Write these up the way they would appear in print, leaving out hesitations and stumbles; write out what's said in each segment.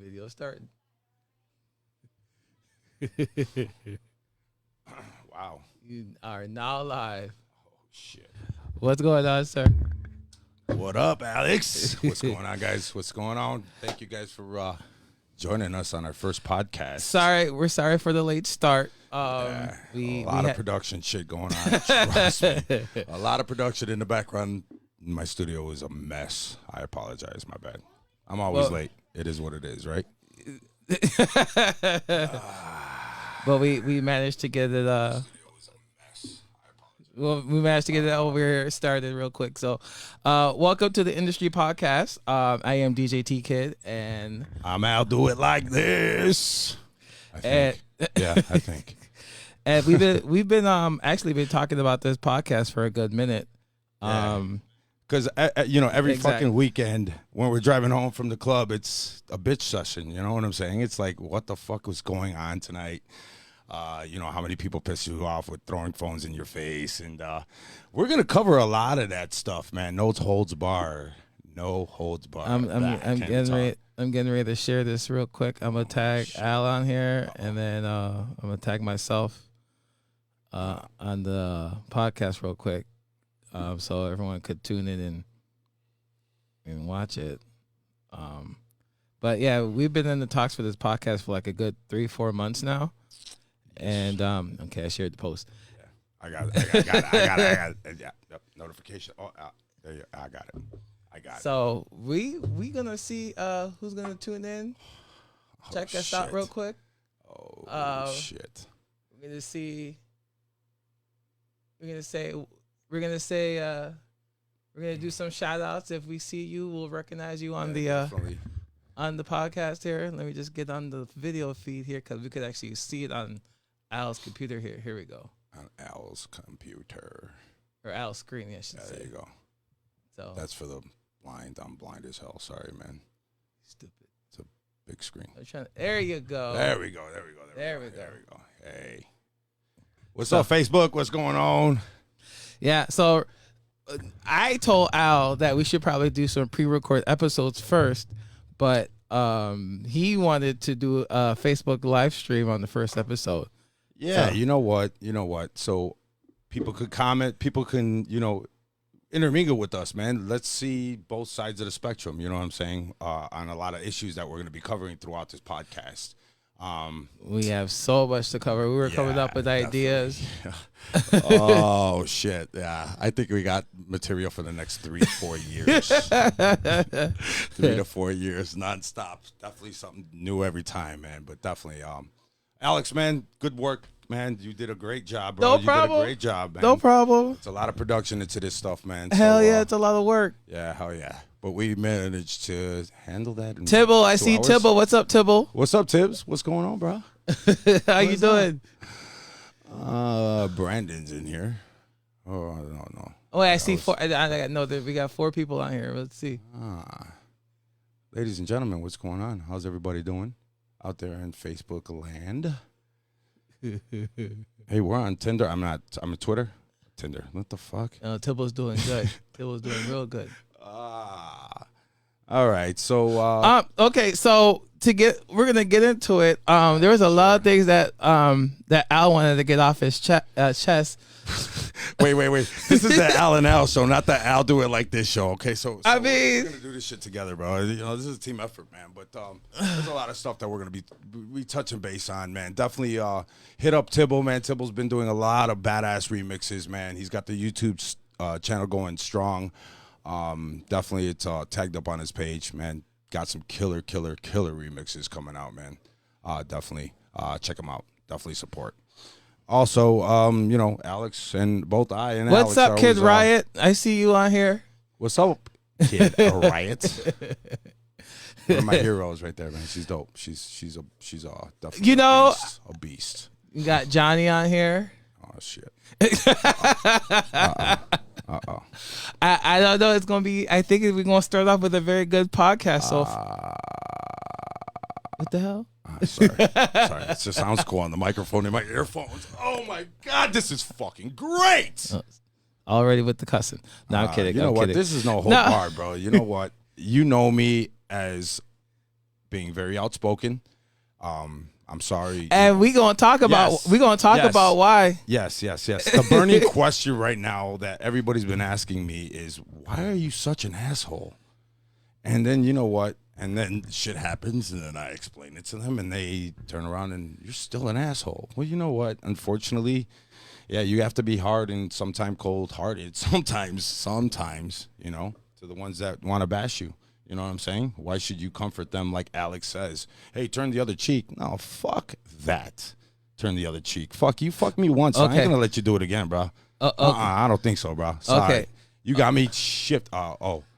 Video starting. Wow. You are now live. Oh, shit. What's going on, sir? What up, Alex? What's going on, guys? What's going on? Thank you guys for joining us on our first podcast. We're sorry for the late start. A lot of production shit going on. Trust me. A lot of production in the background. My studio is a mess. I apologize. My bad. I'm always late. It is what it is, right? But we managed to get it. Well, we managed to get it over here started real quick. So, welcome to the Industry Podcast. I am DJ T Kid, and I'll do it like this. I think. I think. And we've been actually been talking about this podcast for a good minute. Because, every fucking weekend when we're driving home from the club, it's a bitch session. You know what I'm saying? It's like, what the fuck was going on tonight? How many people piss you off with throwing phones in your face? And we're going to cover a lot of that stuff, man. No holds bar. No holds bar. I'm getting ready to share this real quick. I'm going to tag Al on here, and then I'm going to tag myself on the podcast real quick. So everyone could tune in and watch it. But yeah, we've been in the talks for this podcast for like a good 3-4 months now. And okay, I shared the post. Yeah, I got it. Yeah, yep, notification. Oh, there you, I got it. So we gonna see who's gonna tune in. Check us out real quick. Oh shit. We're gonna see. We're gonna do some shout outs. If we see you, we'll recognize you on on the podcast here. Let me just get on the video feed here because we could actually see it on Al's computer here. Here we go. On Al's computer. Or Al's screen, I should say. There you go. So that's for the blind. I'm blind as hell. Sorry, man. Stupid. It's a big screen. There you go. There we go. There we go. Hey. What's up, Facebook? What's going on? Yeah, so I told Al that we should probably do some pre-record episodes first, but he wanted to do a Facebook live stream on the first episode. Yeah, so. You know what? So people could comment, people can, intermingle with us, man. Let's see both sides of the spectrum, you know what I'm saying, on a lot of issues that we're going to be covering throughout this podcast. We have so much to cover. We were coming up with ideas. Oh shit! Yeah, I think we got material for the next 3 to 4 years. 3 to 4 years nonstop. Definitely something new every time, man. But definitely, Alex, man, good work, man. You did a great job, bro. No problem. You did a great job, man. No problem. It's a lot of production into this stuff, man. Hell yeah, it's a lot of work. Yeah, hell yeah. But we managed to handle that. Tibble, I see Tibble. What's up, Tibble? What's up, Tibbs? What's going on, bro? How you doing? Brandon's in here. Oh, I don't know. Oh, wait, I see 4. I know that we got 4 people on here. Let's see. Ladies and gentlemen, what's going on? How's everybody doing out there in Facebook land? Hey, we're on Tinder. I'm on Twitter. Tinder. What the fuck? Tibble's doing good. Tibble's doing real good. All right. So okay, so we're gonna get into it. There was a lot of things that Al wanted to get off his chest. Wait. This is the Al and Al show, not the Al do it like this show. Okay, so I mean, we're gonna do this shit together, bro. This is a team effort, man. But there's a lot of stuff that we're gonna be touching base on, man. Definitely hit up Tibble, man. Tibble's been doing a lot of badass remixes, man. He's got the YouTube channel going strong. Definitely it's tagged up on his page, man. Got some killer remixes coming out, man. Definitely check him out. Definitely support. Also, Alex and both I and What's Alex up, Kid Riot? I see you on here. What's up, Kid Riot? One of my heroes right there, man. She's dope. She's definitely a beast. You got Johnny on here. Oh shit. I don't know. It's gonna be. I think we're gonna start off with a very good podcast. So, what the hell? Sorry. It just sounds cool on the microphone in my earphones. Oh my god, this is fucking great. Already with the cussing. No, I'm kidding. You know I'm what? kidding. This is no whole bar, bro. You know what? You know me as being very outspoken. I'm sorry. And we gonna talk about about why. Yes. The burning question right now that everybody's been asking me is, why are you such an asshole? And then you know what? And then shit happens, and then I explain it to them, and they turn around and you're still an asshole. Well, you know what? Unfortunately, yeah, you have to be hard and sometimes cold-hearted. Sometimes, you know, to the ones that want to bash you. You know what I'm saying? Why should you comfort them like Alex says? Hey, turn the other cheek. No, fuck that. Turn the other cheek. Fuck you. Fuck me once. Okay. I ain't gonna let you do it again, bro. Okay. I don't think so, bro. Sorry. Okay. You got me shift.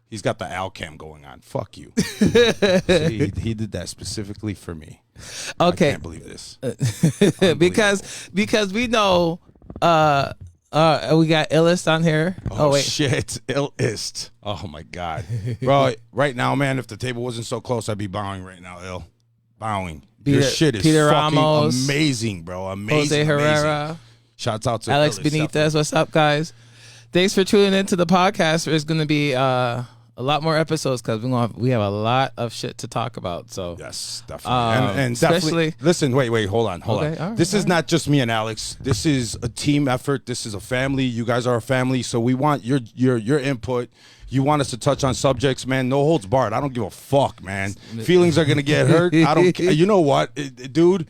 He's got the Alcam going on. Fuck you. See, he did that specifically for me. Okay. I can't believe this. because we know we got Illest on here. Oh wait. Shit. Illest. Oh my God. Bro, right now, man, if the table wasn't so close, I'd be bowing right now, Ill. Bowing. Your shit is Peter fucking Ramos, amazing, bro. Amazing. Jose Herrera. Amazing. Shouts out to Alex Illest, Benitez. definitely. What's up, guys? Thanks for tuning into the podcast. There's going to be a lot more episodes because we have a lot of shit to talk about. So yes, definitely, and definitely. Listen, wait, hold on. Right, this is not just me and Alex. This is a team effort. This is a family. You guys are a family, so we want your input. You want us to touch on subjects, man. No holds barred. I don't give a fuck, man. Feelings are gonna get hurt. I don't care. You know what, dude?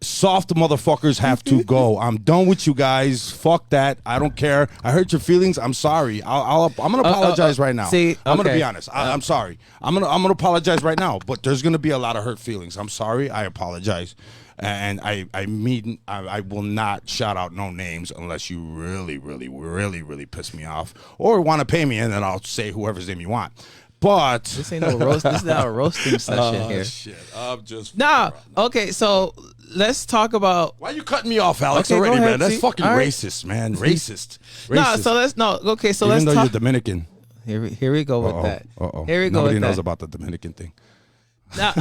Soft motherfuckers have to go. I'm done with you guys. Fuck that. I don't care. I hurt your feelings. I'm sorry. I'm gonna apologize right now. I'm gonna be honest. I'm sorry. I'm gonna apologize right now. But there's gonna be a lot of hurt feelings. I'm sorry. I apologize, and I will not shout out no names unless you really piss me off or want to pay me, and then I'll say whoever's name you want. But this ain't no roast. This is not a roasting session here. Shit. I'm just Okay, so let's talk about. Why are you cutting me off, Alex? Okay, already, ahead, man. That's fucking racist, man. Racist. So Even though talk. you're Dominican. Here we go with that. Here we go. Nobody with knows that. about the Dominican thing. Nah.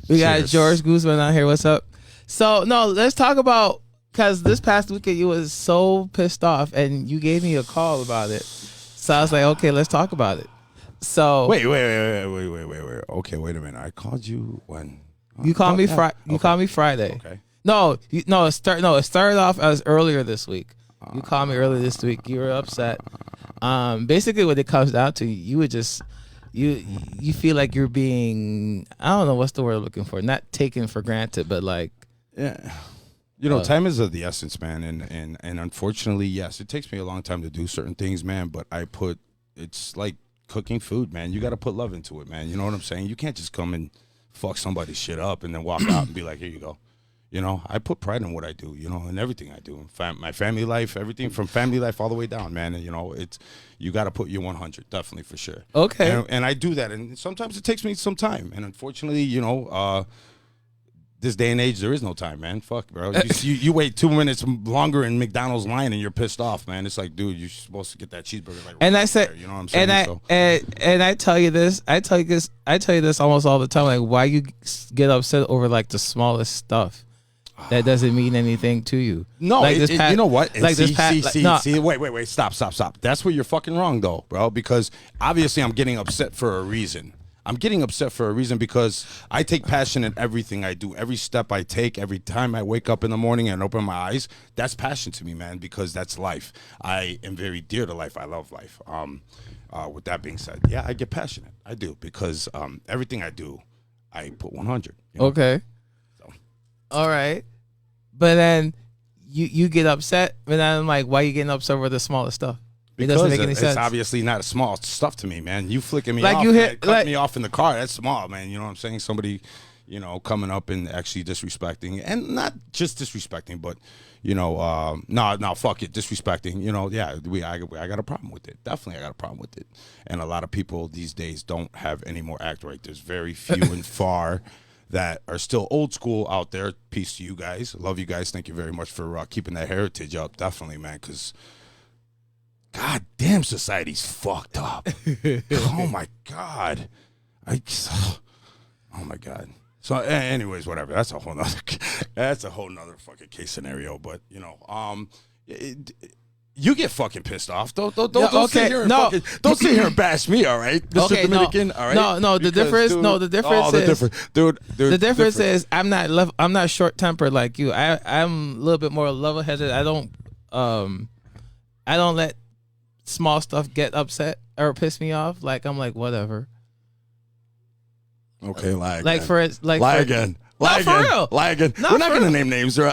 We got George Guzman out here. What's up? So let's talk about. Because this past weekend you was so pissed off and you gave me a call about it. So I was like, okay, let's talk about it. So wait. Okay, wait a minute. I called you when you called me Friday. You called me Friday. Okay. It started off as earlier this week. You called me earlier this week. You were upset. Basically, what it comes down to, you would just you feel like you're being, I don't know what's the word I'm looking for, not taken for granted, but like You know, time is of the essence, man, and unfortunately, yes, it takes me a long time to do certain things, man, but it's like cooking food, man. You got to put love into it, man. You know what I'm saying? You can't just come and fuck somebody's shit up and then walk out and be like, here you go. You know, I put pride in what I do, you know, in everything I do. My family life, everything from family life all the way down, man. And, you know, you got to put your 100, definitely, for sure. Okay. And I do that, and sometimes it takes me some time. And unfortunately, you know, this day and age, there is no time, man. Fuck, bro. You wait 2 minutes longer in McDonald's line and you're pissed off, man. It's like, dude, you're supposed to get that cheeseburger. Like, and I said, there, you know what I'm saying? And I tell you this, I tell you this almost all the time. Like, why you get upset over like the smallest stuff that doesn't mean anything to you? No, like you know what? Like see, wait, stop. That's where you're fucking wrong, though, bro. Because obviously, I'm getting upset for a reason. I'm getting upset for a reason because I take passion in everything I do. Every step I take, every time I wake up in the morning and open my eyes, that's passion to me, man, because that's life. I am very dear to life. I love life. With that being said, yeah, I get passionate. I do, because everything I do, I put 100. You know? Okay. So. All right. But then you get upset, and then I'm like, why are you getting upset over the smallest stuff? It doesn't make any sense. It's obviously not a small stuff to me, man. You flicking me like off, you hit, cut me off in the car, that's small, man. You know what I'm saying? Somebody, you know, coming up and actually disrespecting, and not just disrespecting, but, you know, no, fuck it, disrespecting, you know, yeah, I got a problem with it. Definitely I got a problem with it. And a lot of people these days don't have any more act right. There's very few and far that are still old school out there. Peace to you guys. Love you guys. Thank you very much for keeping that heritage up. Definitely, man, because God damn, society's fucked up. Oh my God. Oh my God. So anyways, whatever. That's a whole nother fucking case scenario. But, you know, You get fucking pissed off. Don't okay, sit here and no. don't sit here and bash me, all right? Mr. Okay, Dominican, no. all right? No, the difference The difference is I'm not short tempered like you. I'm a little bit more level headed. I don't let small stuff get upset or piss me off. Like I'm like whatever. Okay, lie again. Lie again. Real. Lie again. Not We're not for going to real. name names. You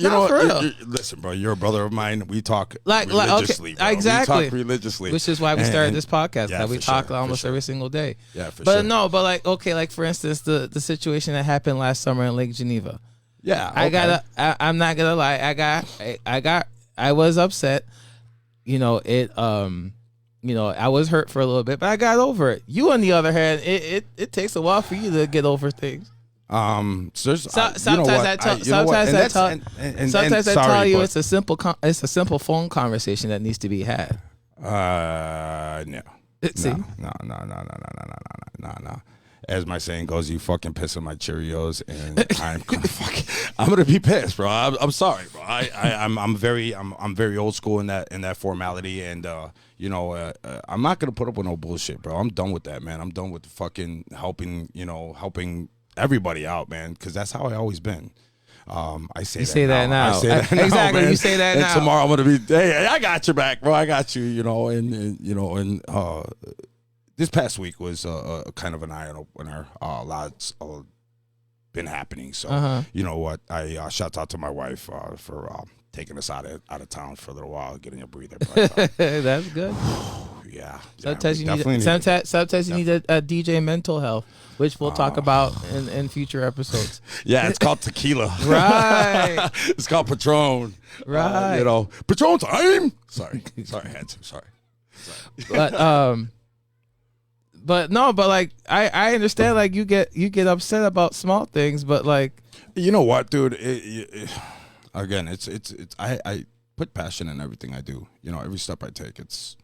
know for real. Listen, bro, you're a brother of mine. We talk Like, religiously, okay, bro. exactly. We talk religiously. Which is why we started this podcast. Yeah, That we for talk sure, almost for sure. every single day. Yeah, for But sure. no, but like okay, like for instance, the situation that happened last summer in Lake Geneva. Yeah, okay. I'm not gonna lie. I was upset. You know it. I was hurt for a little bit, but I got over it. You, on the other hand, it takes a while for you to get over things. Sometimes I tell you it's a simple phone conversation that needs to be had. No. See? No. As my saying goes, you fucking piss on my Cheerios, and I'm gonna be pissed, bro. I'm sorry, bro. I'm very old school in that formality, and I'm not gonna put up with no bullshit, bro. I'm done with that, man. I'm done with the fucking helping everybody out, man, because that's how I always been. I say that now. I say that now, exactly. man. You say that and now. Tomorrow I'm gonna be, hey, I got your back, bro. I got you. This past week was a kind of an eye opener. Lots been happening. So you know what? I shout out to my wife for taking us out of town for a little while, getting a breather. But, that's good. Yeah. Sometimes you need a DJ mental health, which we'll talk about in future episodes. Yeah, it's called tequila. Right. It's called Patron. Right. Patron time. Sorry, I had to. Sorry. But like I understand, like you get upset about small things, but like you know what, dude? Again, it's I put passion in everything I do. Every step I take, it's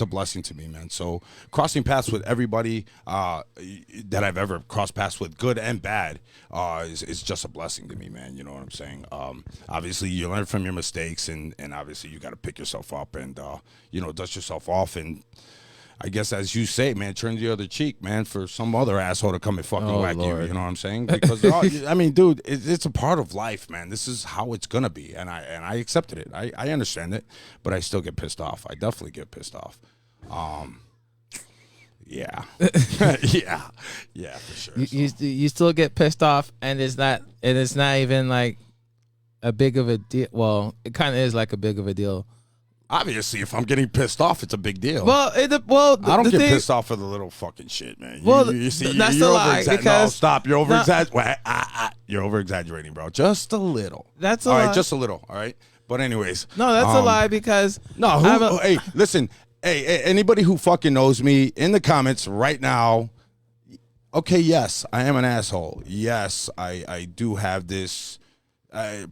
a blessing to me, man. So crossing paths with everybody that I've ever crossed paths with, good and bad, is just a blessing to me, man. You know what I'm saying? Obviously, you learn from your mistakes, and obviously you got to pick yourself up and dust yourself off, and I guess, as you say, man, turn the other cheek, man, for some other asshole to come and fucking whack you. You know what I'm saying? Because dude, it's a part of life, man. This is how it's gonna be, and I accepted it. I understand it, but I still get pissed off. I definitely get pissed off. Yeah, yeah, for sure. You still get pissed off, and it's not even like a big of a deal. Well, it kind of is like a big of a deal. Obviously, if I'm getting pissed off, it's a big deal. Well, I don't get pissed off for the little fucking shit, man. You see, that's a lie. No, stop. You're over exaggerating. You're over exaggerating, bro. Just a little. That's a lie. All right, just a little. All right. But anyways, no, that's a lie because hey, listen. Hey, anybody who fucking knows me in the comments right now. Okay, yes, I am an asshole. Yes, I do have this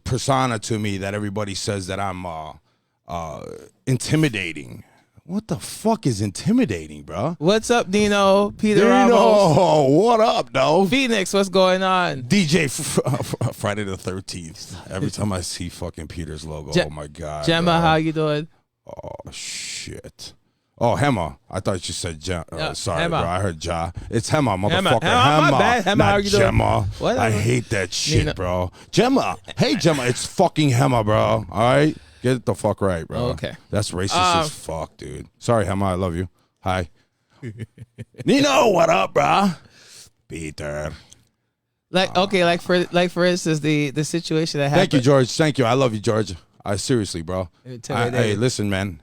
persona to me that everybody says that I'm intimidating. What the fuck is intimidating, bro? What's up, Dino? Peter Ramos. What up, though? Phoenix, what's going on? DJ Friday the 13th. Every time I see fucking Peter's logo, oh my god. Gemma, bro. how you doing? Oh shit. Oh, Hema. I thought you said sorry, Hema. bro. I heard Ja. It's Hema, motherfucker. Hema, my bad. Hema, how you doing? Gemma. Whatever. I hate that shit, bro. Gemma. Hey, Gemma. It's fucking Hema, bro. All right? Get it the fuck right, bro. Okay. That's racist as fuck, dude. Sorry, Hema. I love you. Hi. Nino, what up, bro? Peter. Like for instance, the situation that happened. Thank you, George. Thank you. I love you, George. Seriously, bro. Hey, listen, man.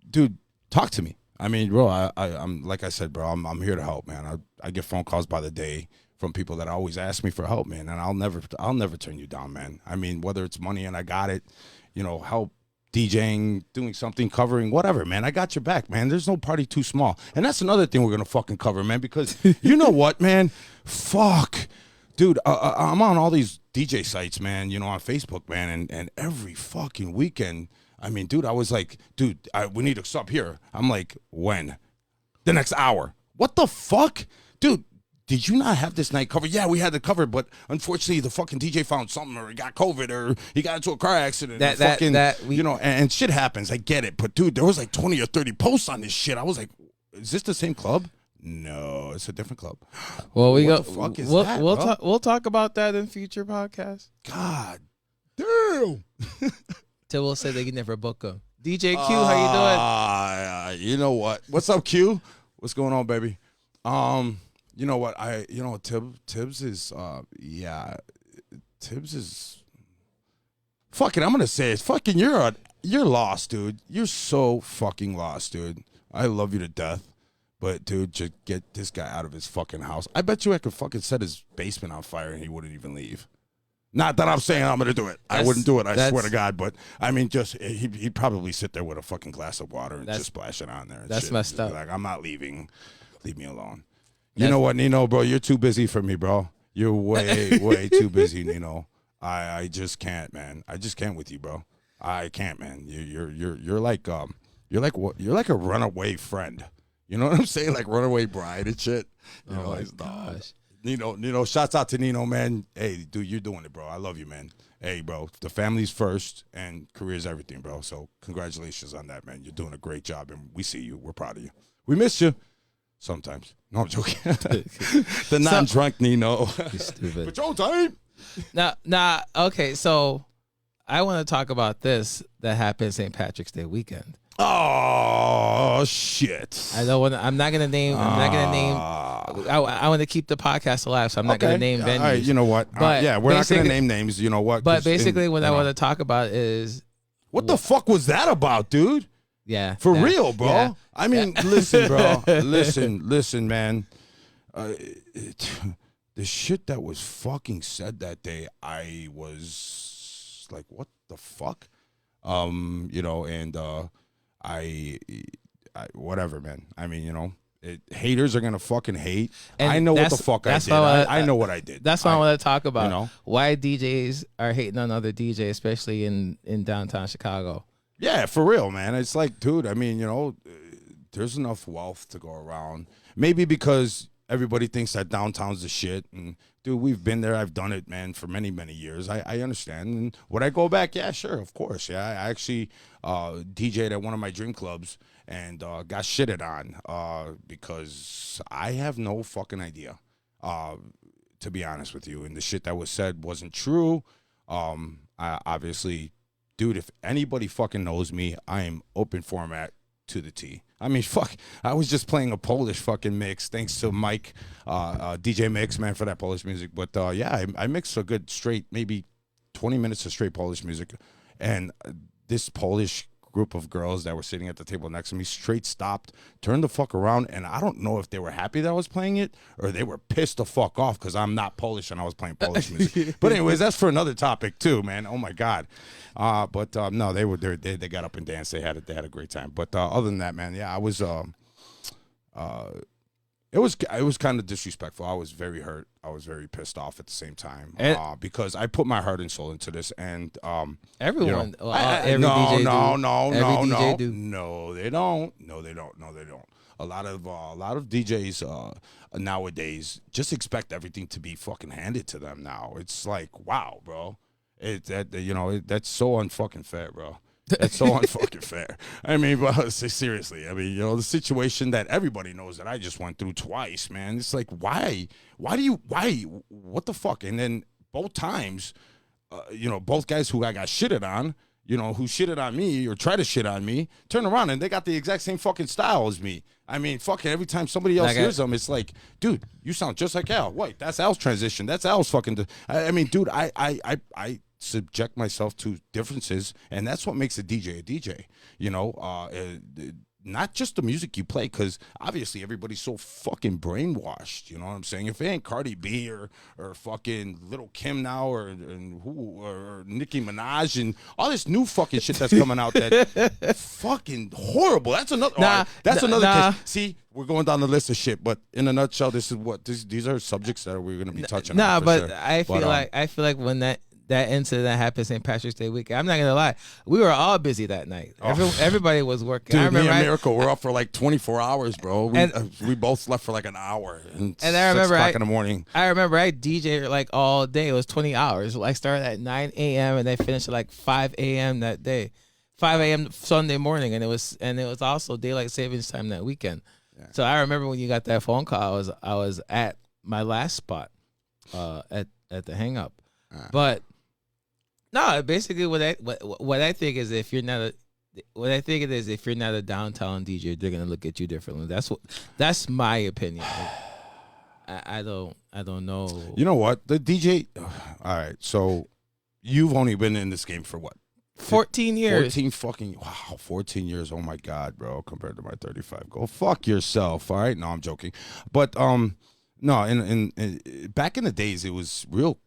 Dude, talk to me. I mean, bro, I'm like I said, bro. I'm here to help, man. I get phone calls by the day from people that always ask me for help, man, and I'll never turn you down, man. I mean, whether it's money and I got it, help DJing, doing something, covering, whatever, man. I got your back, man. There's no party too small. And that's another thing we're gonna fucking cover, man, because you know what, man? Fuck. Dude, I'm on all these DJ sites, man, on Facebook, man, and every fucking weekend, I mean, dude, I was like, dude, we need to stop here. I'm like, when? The next hour. What the fuck? Dude, did you not have this night covered? Yeah, we had it covered, but unfortunately, the fucking DJ found something, or he got COVID, or he got into a car accident. And shit happens. I get it, but dude, there was like 20 or 30 posts on this shit. I was like, is this the same club? No, it's a different club. Well, we'll talk about that in future podcasts. God damn. Till said they can never book him. DJ Q, how you doing? You know what? What's up, Q? What's going on, baby? You know what? Tibbs is Tibbs is fucking. I'm gonna say it. Fucking, you're lost, dude. You're so fucking lost, dude. I love you to death, but dude, just get this guy out of his fucking house. I bet you I could fucking set his basement on fire and he wouldn't even leave. Not that I'm saying I'm gonna do it. I wouldn't do it. I swear to God. But I mean, just he'd probably sit there with a fucking glass of water and just splash it on there. And that's shit. Messed up. Like, I'm not leaving. Leave me alone. You know what, Nino, bro? You're too busy for me, bro. You're way too busy, Nino. I just can't, man. I just can't with you, bro. I can't, man. You're like a runaway friend. You know what I'm saying? Like runaway bride and shit. You know, my gosh. Nino, shouts out to Nino, man. Hey, dude, you're doing it, bro. I love you, man. Hey, bro, the family's first and career's everything, bro. So congratulations on that, man. You're doing a great job, and we see you. We're proud of you. We miss you sometimes. No, I'm joking. The non-drunk Nino. Stupid. Patrol time. Nah. Okay, so I want to talk about this that happened St. Patrick's Day weekend. Oh shit! I don't want. I'm not gonna name. I want to keep the podcast alive, so I'm not gonna name venues. All right, you know what? But we're not gonna name names. You know what? But basically, what I want to talk about is what the fuck was that about, dude? Yeah, for real, bro. Yeah. I mean, listen, bro. listen, man. The shit that was fucking said that day, I was like, what the fuck? You know, and I whatever, man. I mean, you know, haters are gonna fucking hate. And I know what the fuck I did. I know what I did. That's what I want to talk about. You know? Why DJs are hating on other DJs, especially in downtown Chicago. Yeah, for real, man. It's like, dude, I mean, you know, there's enough wealth to go around. Maybe because everybody thinks that downtown's the shit. And, dude, we've been there. I've done it, man, for many, many years. I understand. And would I go back? Yeah, sure, of course. Yeah, I actually DJ'd at one of my dream clubs and got shitted on because I have no fucking idea, to be honest with you. And the shit that was said wasn't true. I obviously... Dude, if anybody fucking knows me, I am open format to the T. I mean, fuck, I was just playing a Polish fucking mix. Thanks to Mike, DJ Mix, man, for that Polish music. But yeah, I mixed a good straight, maybe 20 minutes of straight Polish music. And this Polish group of girls that were sitting at the table next to me straight stopped, turned the fuck around, and I don't know if they were happy that I was playing it or they were pissed the fuck off because I'm not Polish and I was playing Polish music. But anyways, that's for another topic too, man. Oh my God. But no, they got up and danced. They had a great time. But other than that, man, yeah, I was it was kind of disrespectful. I was very hurt. I was very pissed off at the same time because I put my heart and soul into this, and everyone, you know, every DJ do. No, they don't. A lot of DJs nowadays just expect everything to be fucking handed to them now. It's like, wow, bro. That's so unfucking fair, bro. That's so unfucking fair. I mean, but seriously, I mean, you know, the situation that everybody knows that I just went through twice, man. It's like, why? What the fuck? And then both times, both guys who I got shitted on, you know, who shitted on me or try to shit on me, turn around and they got the exact same fucking style as me. I mean, fucking every time somebody else hears them, it's like, dude, you sound just like Al. Wait, that's Al's transition. That's Al's fucking. I mean, dude, I subject myself to differences, and that's what makes a DJ. You know, not just the music you play, because obviously everybody's so fucking brainwashed. You know what I'm saying? If it ain't Cardi B or fucking Little Kim now or Nicki Minaj and all this new fucking shit that's coming out that fucking horrible. That's another. Case. See, we're going down the list of shit, but in a nutshell, this is what these are subjects that we're gonna be touching on. But sure. I feel like when that incident that happened St. Patrick's Day weekend. I'm not gonna lie, we were all busy that night. Everybody was working. Dude, I remember me and Miracle, we're up for like 24 hours, bro. We both left for like an hour, and I remember 6 o'clock in the morning. I remember I DJed like all day. It was 20 hours. Like started at 9 a.m. and they finished at like 5 a.m. that day, 5 a.m. Sunday morning, and it was also daylight savings time that weekend. Yeah. So I remember when you got that phone call, I was at my last spot, at the hang up, but. No, basically what I think is if you're not a downtown DJ, they're gonna look at you differently. That's my opinion. I don't know. You know what? The DJ. All right, so you've only been in this game for what? 14 years. 14 years. Oh my God, bro. Compared to my 35. Go fuck yourself. All right. No, I'm joking. But no, in back in the days, it was real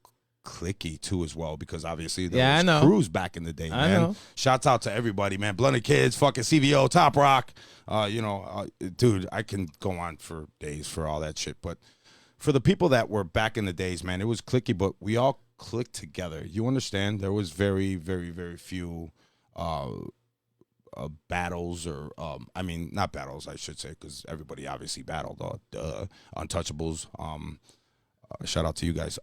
clicky too as well, because obviously there was crews back in the day, man. I know. Shouts out to everybody, man. Blunted Kids, fucking CVO, Top Rock. Dude, I can go on for days for all that shit. But for the people that were back in the days, man, it was clicky, but we all clicked together. You understand? There was very, very, very few battles, or not battles, I should say, because everybody obviously battled. Untouchables. Shout out to you guys.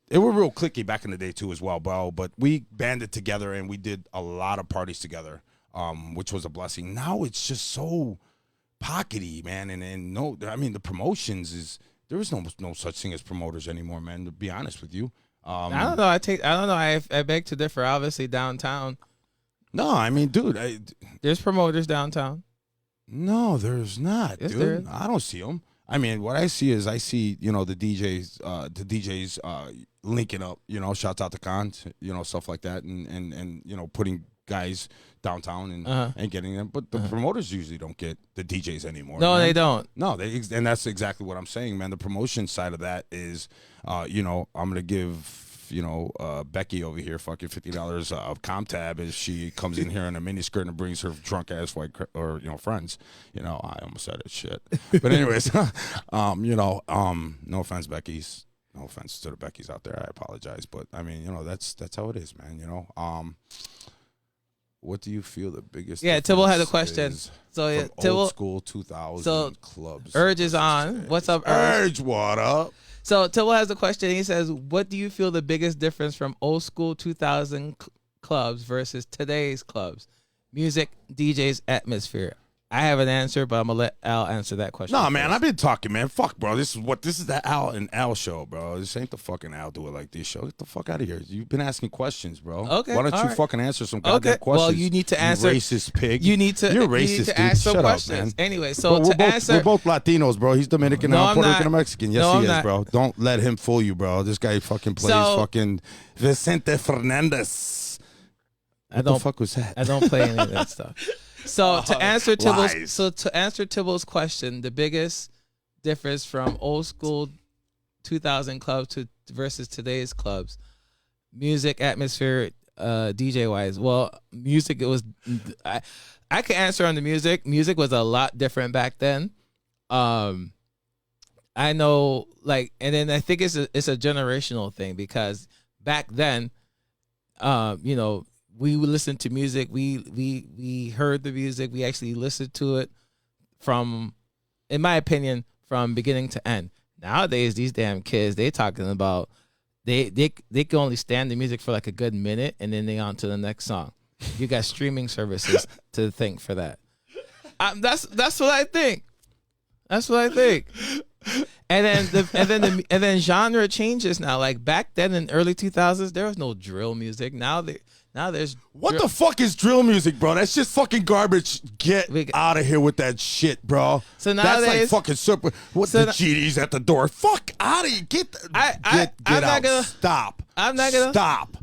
It were real clicky back in the day too as well, bro. But we banded together and we did a lot of parties together, which was a blessing. Now it's just so pockety, man. And no, I mean the promotions there is no such thing as promoters anymore, man. To be honest with you, I don't know. I don't know. I beg to differ. Obviously downtown. No, I mean, dude, there's promoters downtown. No, there's not, yes, dude. There is. I don't see them. I mean, what I see is the DJs linking up, shouts out to Cons, stuff like that, and putting guys downtown and getting them. But the promoters usually don't get the DJs anymore. No, man. They don't. No, and that's exactly what I'm saying, man. The promotion side of that is, I'm gonna give. Becky over here fucking $50 of comp tab if she comes in here in a miniskirt and brings her drunk ass white or friends. I almost said it shit. But anyways, no offense, Becky's. No offense to the Beckys out there. I apologize, but I mean, that's how it is, man. What do you feel the biggest? Yeah, Tibble had a question. So Tibble, old school 2000 clubs. Urge is on. What's up, Urge? What up? So Tibble has a question. He says, "What do you feel the biggest difference from old school 2000 clubs versus today's clubs? Music, DJs, atmosphere." I have an answer, but I'm gonna let Al answer that question. No, man, I've been talking, man. Fuck, bro. This is the Al and Al show, bro. This ain't the fucking Al do it like this show. Get the fuck out of here. You've been asking questions, bro. Okay. Why don't you fucking answer some goddamn questions? Well, you need to answer. You racist pig. You're racist, dude. Ask some questions. Up, man. Anyway, so we're both Latinos, bro. He's Dominican, I'm Puerto Rican, and Mexican. Yes, he is, bro. Don't let him fool you, bro. This guy fucking plays fucking Vicente Fernandez. What the fuck was that? I don't play any of that stuff. So to answer Tibble's question, the biggest difference from old school 2000 clubs versus today's clubs, music, atmosphere, DJ wise. Well, music, it was I could answer on the music. Music was a lot different back then. I know, and then I think it's a generational thing, because back then, we would listen to music. We heard the music. We actually listened to it from, in my opinion, from beginning to end. Nowadays, these damn kids, they talking about they can only stand the music for like a good minute, and then they on to the next song. You got streaming services to thank for that. That's what I think. That's what I think. And then genre changes now. Like back then in early 2000s, there was no drill music. Now there's what the fuck is drill music, bro? That's just fucking garbage. Get out of here with that shit, bro. So nowadays, that's like fucking super. What the GD's at the door? Fuck out of here. Get out. Stop. I'm not gonna stop.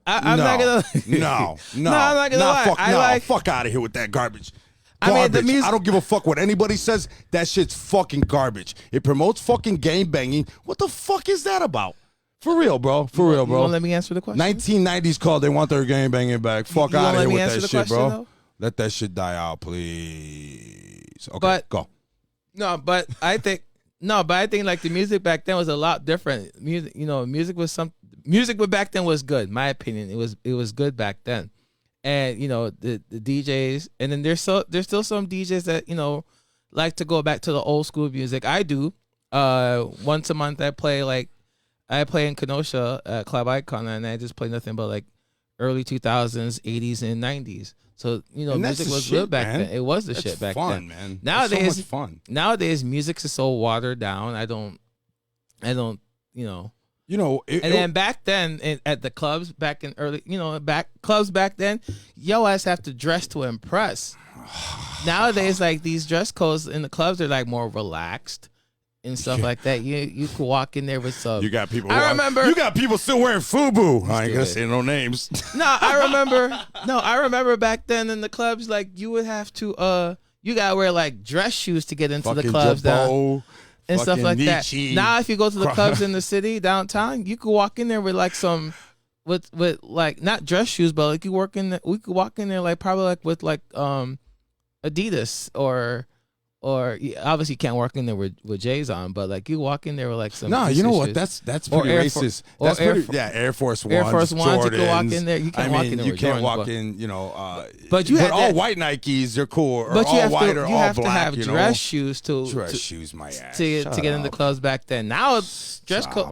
I'm not gonna. No, I'm not gonna lie. Fuck out of here with that garbage. Garbage. I mean, I don't give a fuck what anybody says. That shit's fucking garbage. It promotes fucking game banging. What the fuck is that about? For real, bro. For real, bro. You won't let me answer the question? 1990s call. They want their game banging back. Fuck out of here with that shit, bro. Though? Let that shit die out, please. Okay, go. No, but I think No, but I think like the music back then was a lot different. Music, music back then was good. My opinion, it was good back then, and the DJs, and then there's still some DJs that like to go back to the old school music. I do. Once a month I play in Kenosha at Club Icon, and I just play nothing but like early 2000s, 80s, and 90s. So music was good back then. It was the shit back then, man. Nowadays, so much fun. Nowadays, music is so watered down. I don't. And then back then at the clubs, back in early, clubs back then, yo ass have to dress to impress. Nowadays, like these dress codes in the clubs are like more relaxed and stuff like that. You could walk in there with some. You got people. I remember. You got people still wearing FUBU. I ain't gonna say no names. I remember back then in the clubs, like you would have to you gotta wear like dress shoes to get into the clubs down and stuff like Nietzsche. That. Now, if you go to the clubs in the city downtown, you could walk in there with like some with like not dress shoes, but like we could walk in there like probably like with like Adidas or obviously you can't walk in there with J's on, but like you walk in there with like some. No, you know what? That's pretty racist. That's pretty, Air Force Ones. Air Force Ones. Jordans. You can walk in there. You can't walk in there. You can't Jordans, walk in. But all white Nikes, they're cool. Or but all white or all black. You have to have dress shoes shoes, my ass. To get in the clubs back then. Now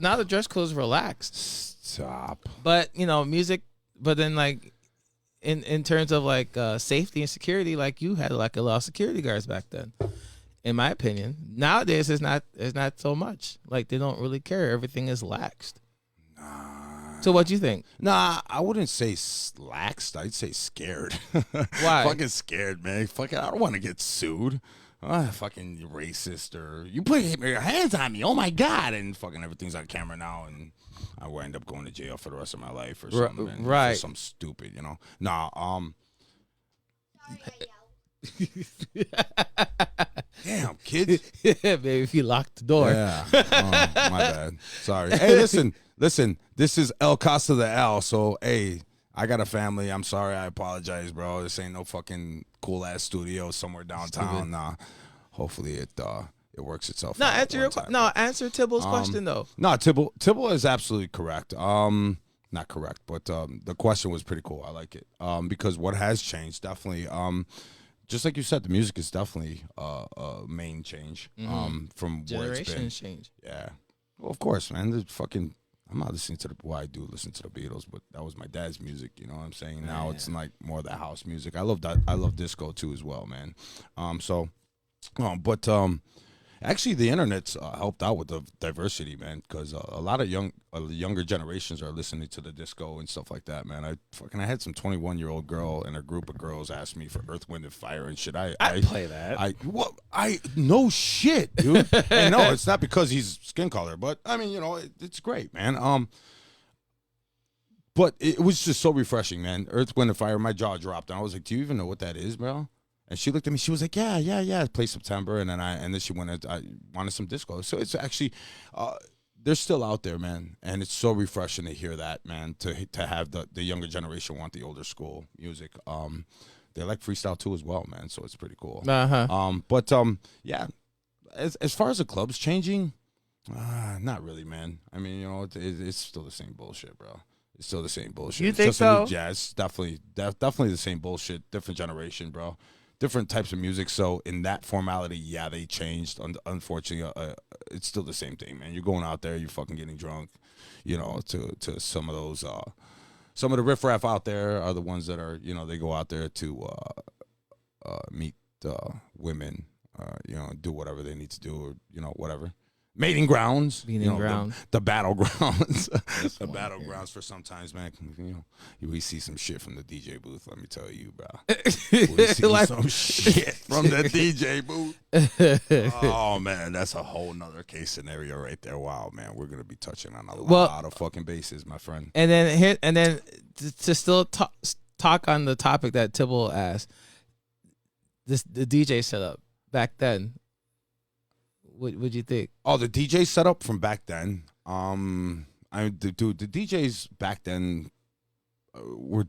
Now the dress code is relaxed. Stop. But music. But then like. In terms of like safety and security, like you had like a lot of security guards back then, in my opinion. Nowadays, it's not so much. Like they don't really care. Everything is laxed. Nah. So what do you think? Nah, I wouldn't say laxed. I'd say scared. Why? Fucking scared, man. Fucking, I don't want to get sued. Fucking racist or you put your hands on me. Oh my god! And fucking everything's on camera now and. I will end up going to jail for the rest of my life or something. Man. Right. Something stupid, Nah, damn, kids. Yeah, baby, if you locked the door. Yeah. My bad. Sorry. Hey, listen. This is El Casa de El, so, hey, I got a family. I'm sorry. I apologize, bro. This ain't no fucking cool-ass studio somewhere downtown. Stupid. Nah. Hopefully it works itself out. Answer Tibble's question though. No, Tibble is absolutely correct. Not correct, but the question was pretty cool. I like it. Because what has changed definitely. Just like you said, the music is definitely a main change. From where it's been. Change. Yeah. Well, of course, man. I'm not listening to I do listen to the Beatles, but that was my dad's music. You know what I'm saying? Now it's like more of the house music. I love that. I love disco too as well, man. Actually, the internet's helped out with the diversity, man, because a lot of younger generations are listening to the disco and stuff like that, man. I had some 21-year-old girl and a group of girls ask me for Earth, Wind, and Fire and shit. I play that. No shit, dude. And no, it's not because he's skin color, but I mean, it's great, man. But it was just so refreshing, man. Earth, Wind, and Fire. My jaw dropped, and I was like, "Do you even know what that is, bro?" And she looked at me. She was like, "Yeah." Play September, and then she wanted some disco. So it's actually, they're still out there, man. And it's so refreshing to hear that, man. To have the younger generation want the older school music. They like freestyle too as well, man. So it's pretty cool. Yeah. As far as the clubs changing, not really, man. I mean, it's still the same bullshit, bro. It's still the same bullshit. You think so? Yeah, it's definitely the same bullshit. Different generation, bro. Different types of music. So in that formality, yeah, they changed. Unfortunately, it's still the same thing, man. You're going out there, you're fucking getting drunk, to some of those. Some of the riffraff out there are the ones that are, they go out there to meet women, do whatever they need to do, or whatever. Mating grounds, the battlegrounds, the battlegrounds for sometimes, man. We see some shit from the DJ booth. Let me tell you, bro. We see some shit from the DJ booth. Oh man, that's a whole nother case scenario right there. Wow, man, we're gonna be touching on a lot of fucking bases, my friend. And then to still talk on the topic that Tibble asked, the DJ setup back then. What'd you think? Oh, the DJ setup from back then. The DJs back then were,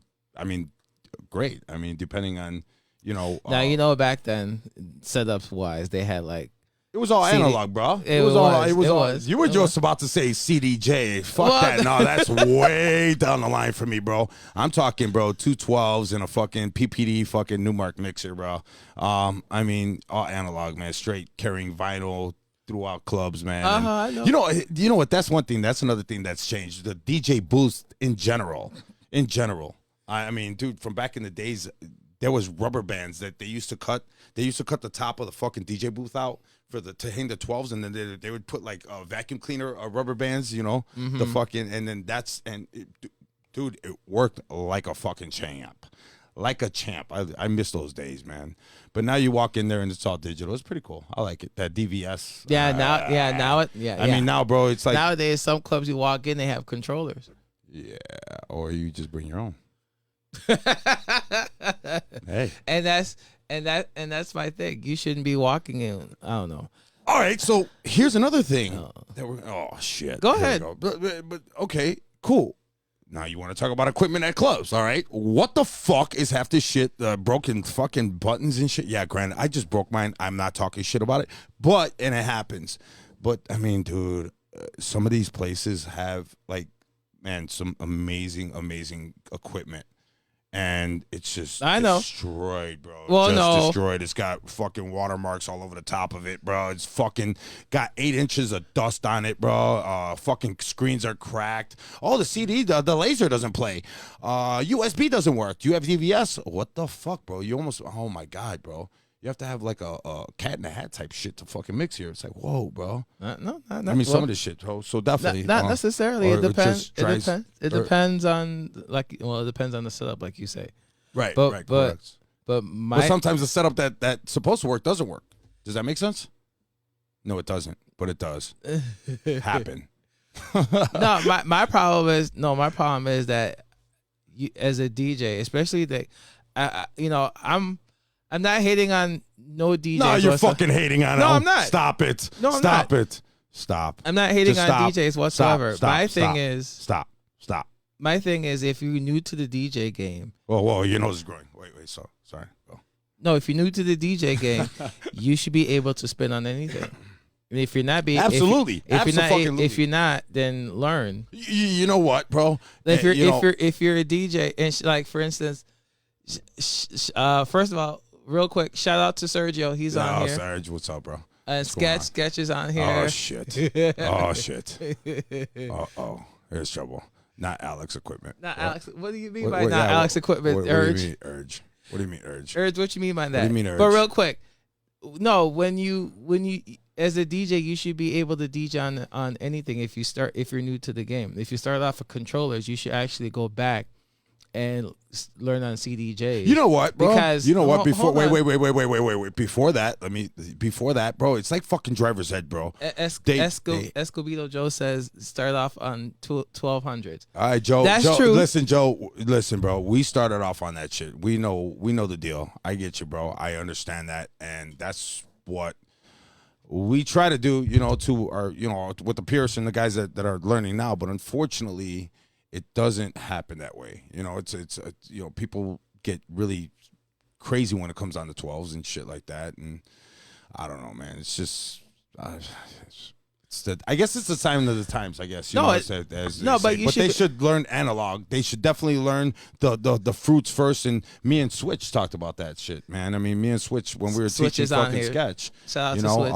great. Depending on, now back then, setups wise, they had like It was all CD. analog, bro. It was. You were just about to say CDJ. Fuck that. No, that's way down the line for me, bro. I'm talking, bro, 212s and a fucking PPD fucking Newmark mixer, bro. I mean, all analog, man. Straight carrying vinyl throughout clubs, man. I know. You know what? That's one thing. That's another thing that's changed. The DJ booth in general. I mean, dude, from back in the days, there was rubber bands that they used to cut. They used to cut the top of the fucking DJ booth out to hang the 12s, and then they would put like a vacuum cleaner rubber bands, the fucking, and then dude, it worked like a fucking champ. Like a champ. I miss those days, man. But now you walk in there and it's all digital. It's pretty cool. I like it. That DVS. I mean, now, bro, it's like nowadays some clubs you walk in, they have controllers. Yeah, or you just bring your own. Hey. And that's my thing. You shouldn't be walking in. I don't know. All right, so here's another thing. Shit. Go ahead. But okay, cool. Now you want to talk about equipment at clubs, all right? What the fuck is half this shit? Broken fucking buttons and shit. Yeah, granted, I just broke mine. I'm not talking shit about it, and it happens. But I mean, dude, some of these places have like, man, some amazing equipment. And it's just destroyed, bro. Well, destroyed. It's got fucking watermarks all over the top of it, bro. It's fucking got 8 inches of dust on it, bro. Fucking screens are cracked. Oh, the CD, the laser doesn't play. USB doesn't work. Do you have DVS? What the fuck, bro? Oh my God, bro. You have to have like a cat in a hat type shit to fucking mix here. It's like, whoa, bro. No, I mean, some of this shit, bro. So definitely. Not necessarily. It depends. It depends on it depends on the setup, like you say. Right. But sometimes the setup that's supposed to work doesn't work. Does that make sense? No, it doesn't. But it does happen. No, my problem is that you, as a DJ, especially that, I'm not hating on no DJs. No, you're fucking hating on them. No, I'm not. Stop it. No, I'm Stop not. it. Stop. I'm not hating on DJs whatsoever. My thing is, stop. My thing is, if you're new to the DJ game. Whoa, your nose is growing. Wait, sorry. Go. No, if you're new to the DJ game, you should be able to spin on anything. And if you're not absolutely. If you're not, then learn. You know what, bro? If you're a DJ, and like for instance, first of all, real quick, shout out to Sergio. He's on here. Serge, what's up, bro? And Sketch is on here. Oh shit. Uh-oh. Here's trouble. Not Alex equipment. Not Alex. What do you mean by not Alex equipment? Urge. What do you mean urge? What do you mean urge? Urge. What you mean by that? What do you mean urge? But real quick, no. When you as a DJ, you should be able to DJ on anything. If you're new to the game, if you start off with controllers, you should actually go back and learn on CDJs. You know what, bro? Because wait. Before that, bro, it's like fucking driver's ed, bro. Escobedo Joe says start off on 1200s. All right, Joe. That's true. Listen, bro. We started off on that shit. We know the deal. I get you, bro. I understand that, and that's what we try to do. To our, with the peers and the guys that are learning now. But unfortunately, it doesn't happen that way. It's people get really crazy when it comes on the 12s and shit like that. And I don't know, man. It's just, I guess it's the sign of the times, I guess. They should learn analog. They should definitely learn the fruits first. And me and Switch talked about that shit, man. I mean, me and Switch, when we were teaching fucking Sketch, shout out to Switch.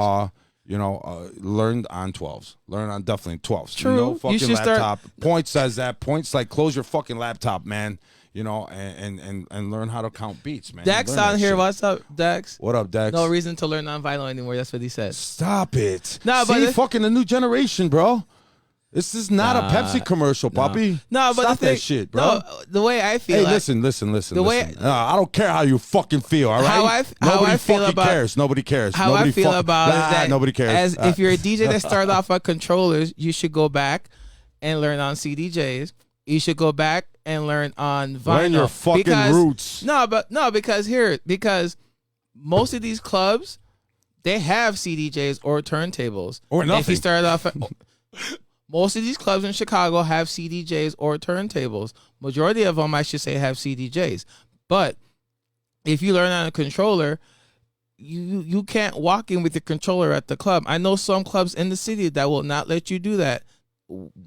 Learned on 12s. Learn on definitely 12s. True. No fucking laptop. Point says that. Point's like, close your fucking laptop, man. And learn how to count beats, man. Dex on here. Shit. What's up, Dex? What up, Dex? No reason to learn on vinyl anymore. That's what he said. Stop it. No, but fucking the new generation, bro. This is not a Pepsi commercial, puppy. No, but stop that shit, bro. No, the way I feel. Hey, listen. I don't care how you fucking feel. All right. Nobody fucking cares. Nobody cares. How I feel about is that nobody cares. If you're a DJ that started off on controllers, you should go back and learn on CDJs. You should go back and learn on vinyl. Learn your fucking roots. Because most of these clubs, they have CDJs or turntables. Or nothing. If you started off most of these clubs in Chicago have CDJs or turntables. Majority of them, I should say, have CDJs. But if you learn on a controller, you can't walk in with your controller at the club. I know some clubs in the city that will not let you do that.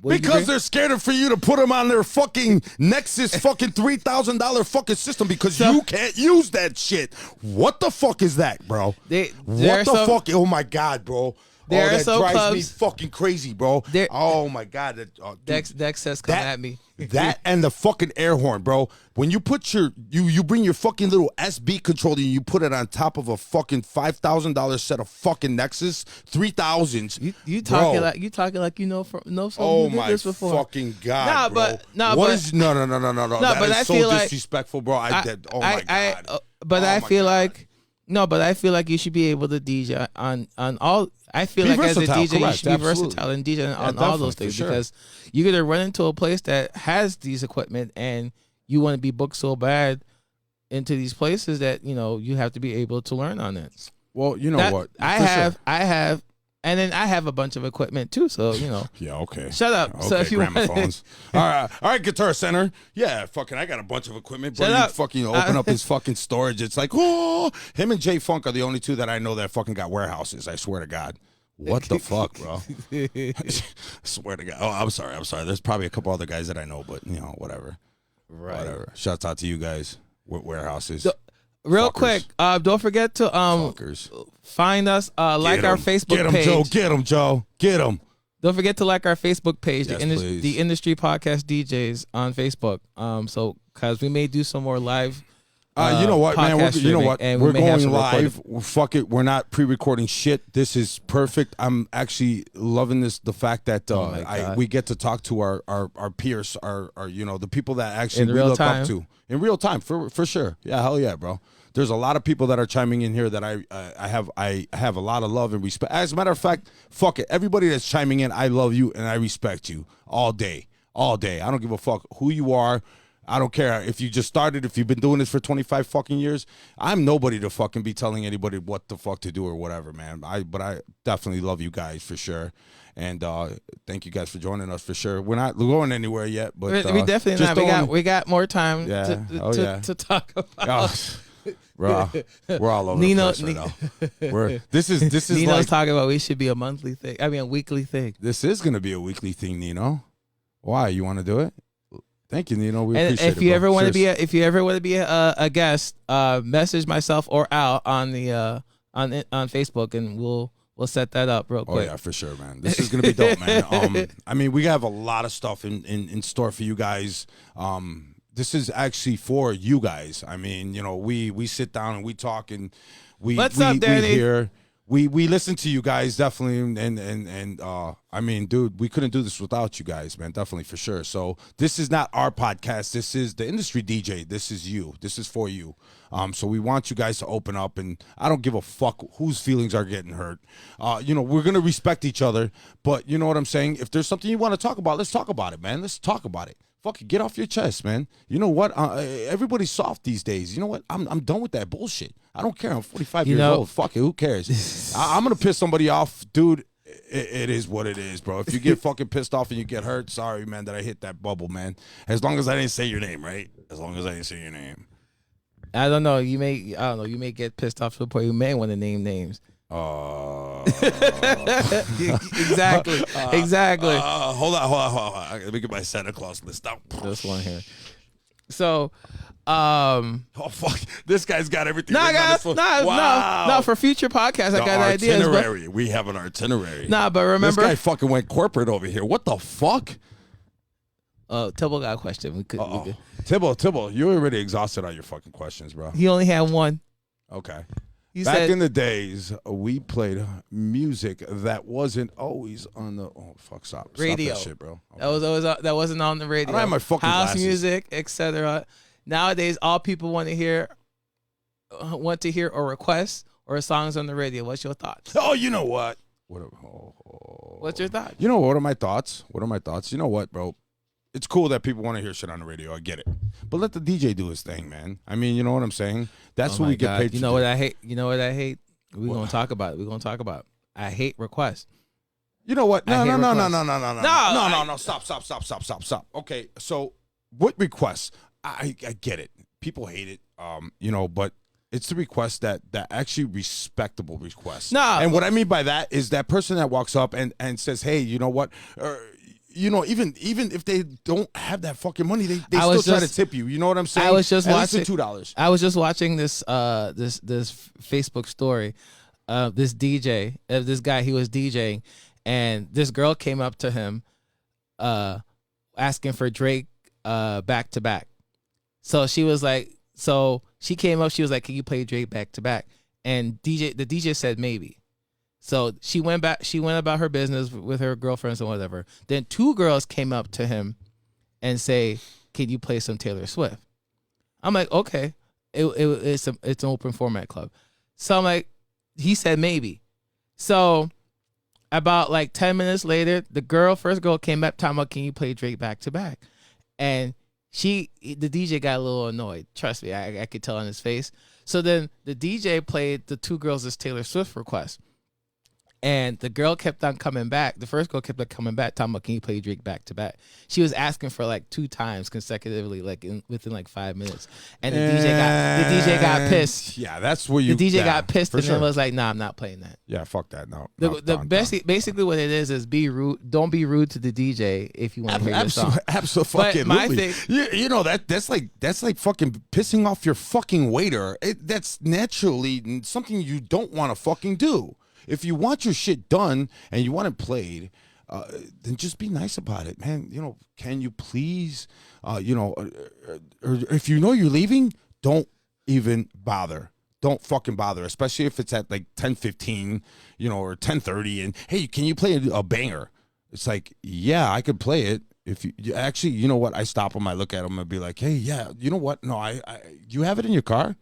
Because they're scared for you to put them on their fucking Nexus fucking $3,000 fucking system because you can't use that shit. What the fuck is that, bro? What the fuck? Oh my God, bro. That drives me fucking crazy, bro. Oh my God. Dex says come at me. That and the fucking air horn, bro. When you put you bring your fucking little SB controller and you put it on top of a fucking $5,000 set of fucking Nexus 3000s. You talking like you know someone who did this before. Oh my fucking God, bro. No, but that is so disrespectful, bro. Oh my God. I feel like you should be able to DJ on all. I feel like as a DJ, you should be versatile and DJ on all those things because you're gonna run into a place that has these equipment and you want to be booked so bad into these places that you have to be able to learn on it. Well, you know what? I have, and then I have a bunch of equipment too. So Yeah. Okay. Shut up. Okay, So if you gramophones. All right, Guitar Center. Yeah, fucking. I got a bunch of equipment. But Shut up. Fucking open up his fucking storage. It's like, oh, him and Jay Funk are the only two that I know that fucking got warehouses. I swear to God. What the fuck, bro? I swear to God. Oh, I'm sorry. There's probably a couple other guys that I know, but whatever. Right. Whatever. Shouts out to you guys with warehouses. Real quick, don't forget to find us, like our Facebook page. Get him, Joe. Get him. Don't forget to like our Facebook page, Yes, the Industry Podcast DJs on Facebook. So because we may do some more live. You know what, man? We're going live. Fuck it. We're not pre-recording shit. This is perfect. I'm actually loving this. The fact that we get to talk to our peers, our the people that actually we look up to in real time for sure. Yeah, hell yeah, bro. There's a lot of people that are chiming in here that I have a lot of love and respect. As a matter of fact, fuck it. Everybody that's chiming in, I love you and I respect you all day. I don't give a fuck who you are. I don't care if you just started, if you've been doing this for 25 fucking years. I'm nobody to fucking be telling anybody what the fuck to do or whatever, man. But I definitely love you guys for sure. And thank you guys for joining us for sure. We're not going anywhere yet, but we definitely not. We got more time to talk about. Bro, we're all over the place right now. This is Nino's talking about we should be a monthly thing. I mean a weekly thing. This is gonna be a weekly thing, Nino. Why? You want to do it? Thank you, Nino. We appreciate it. If you ever want to be a guest, message myself or Al on the on Facebook, and we'll set that up real quick. Oh yeah, for sure, man. This is gonna be dope, man. I mean, we have a lot of stuff in store for you guys. This is actually for you guys. I mean, we sit down and we talk and we hear. We listen to you guys definitely, and I mean, dude, we couldn't do this without you guys, man. Definitely for sure. So this is not our podcast. This is the Industry DJ. This is you. This is for you. So we want you guys to open up, and I don't give a fuck whose feelings are getting hurt. We're gonna respect each other, but you know what I'm saying. If there's something you want to talk about, let's talk about it, man. Let's talk about it. Fuck it, get off your chest, man. You know what? Everybody's soft these days. You know what? I'm done with that bullshit. I don't care. I'm 45 years old. Fuck it. Who cares? I'm going to piss somebody off. Dude, it is what it is, bro. If you get fucking pissed off and you get hurt, sorry, man, that I hit that bubble, man. As long as I didn't say your name, right? As long as I didn't say your name. I don't know. You may get pissed off to the point you may want to name names. Exactly. Hold on. Let me get my Santa Claus list out. This one here. So, oh fuck! This guy's got everything. No. For future podcasts, I got ideas. Itinerary. We have an itinerary. Nah, but remember, this guy fucking went corporate over here. What the fuck? Tibble got a question. We could. Tibble, you're already exhausted on your fucking questions, bro. He only had one. Okay. Back in the days, we played music that wasn't always on the stop radio. Stop that shit, bro. Okay. That wasn't on the radio. I don't have my fucking house glasses. Music, etc. Nowadays, all people want to hear or request or songs on the radio. What's your thoughts? Oh, you know what? What's your thoughts? You know what are my thoughts? You know what, bro? It's cool that people want to hear shit on the radio. I get it. But let the DJ do his thing, man. I mean, you know what I'm saying? That's what we get paid for. You know what I hate? We're going to talk about it. I hate requests. You know what? No. Stop. Okay, so what requests? I get it. People hate it. But It's the request that actually respectable requests. Nah, and what I mean by that is that person that walks up and says, "Hey, you know what?" Even if they don't have that fucking money, they still try to tip you. You know what I'm saying? I was just watching $2. I was just watching this Facebook story of this DJ, of this guy. He was DJing, and this girl came up to him, asking for Drake back to back. So she was like, she came up. She was like, "Can you play Drake back to back?" And the DJ said maybe. So she went back. She went about her business with her girlfriends and whatever. Then 2 girls came up to him and say, "Can you play some Taylor Swift?" I'm like, okay. It's an open format club. So I'm like, he said maybe. So about like 10 minutes later, the first girl came up talking about, "Can you play Drake back to back?" And the DJ got a little annoyed. Trust me, I could tell on his face. So then the DJ played the 2 girls' Taylor Swift request. And the girl kept on coming back. The first girl kept on coming back, talking about, "Can you play Drake back to back?" She was asking for like 2 times consecutively, like within like 5 minutes. And the DJ got pissed. Yeah, that's where you. The DJ got pissed and sure. then was like, "Nah, I'm not playing that." Yeah, fuck that. No. Basically what it is be rude. Don't be rude to the DJ if you want to hear your song. Absolutely. But my thing, you know that's like fucking pissing off your fucking waiter. That's naturally something you don't want to fucking do. If you want your shit done and you want it played, then just be nice about it, man. You know, can you please, or if you know you're leaving, don't even bother. Don't fucking bother, especially if it's at like 10:15, or 10:30. And hey, can you play a banger? It's like, yeah, I could play it. If you actually, you know what? I stop them. I look at them and be like, hey, yeah, you know what? No, you have it in your car?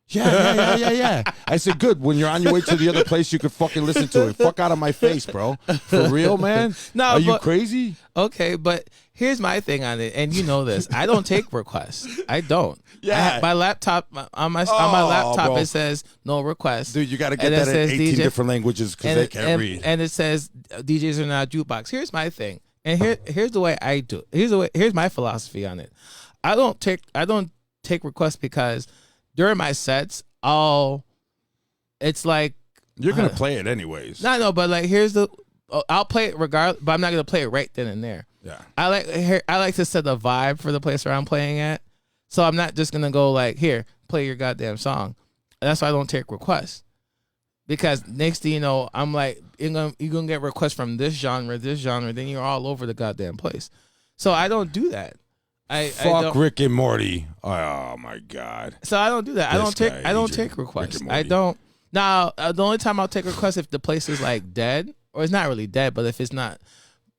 Yeah. I said, good. When you're on your way to the other place, you could fucking listen to it. Fuck out of my face, bro. For real, man? No, Are you crazy? Okay, but here's my thing on it, and you know this. I don't take requests. I don't. Yeah. My laptop, on my laptop, bro. it says no requests. Dude, you got to get that in 18 different languages because they can't read. And it says DJs are not a jukebox. Here's my thing, and here's the way I do. Here's my philosophy on it. I don't take requests because during my sets, it's like you're gonna play it anyways. No, but like I'll play it regardless, but I'm not gonna play it right then and there. Yeah, I like to set the vibe for the place where I'm playing at, so I'm not just gonna go like, here, play your goddamn song. That's why I don't take requests, because next thing you know, I'm like, you're gonna get requests from this genre, then you're all over the goddamn place. So I don't do that. Fuck Rick and Morty. Oh my god. So I don't do that. I don't take requests. I don't. Now the only time I'll take requests if the place is like dead, or it's not really dead, but if it's not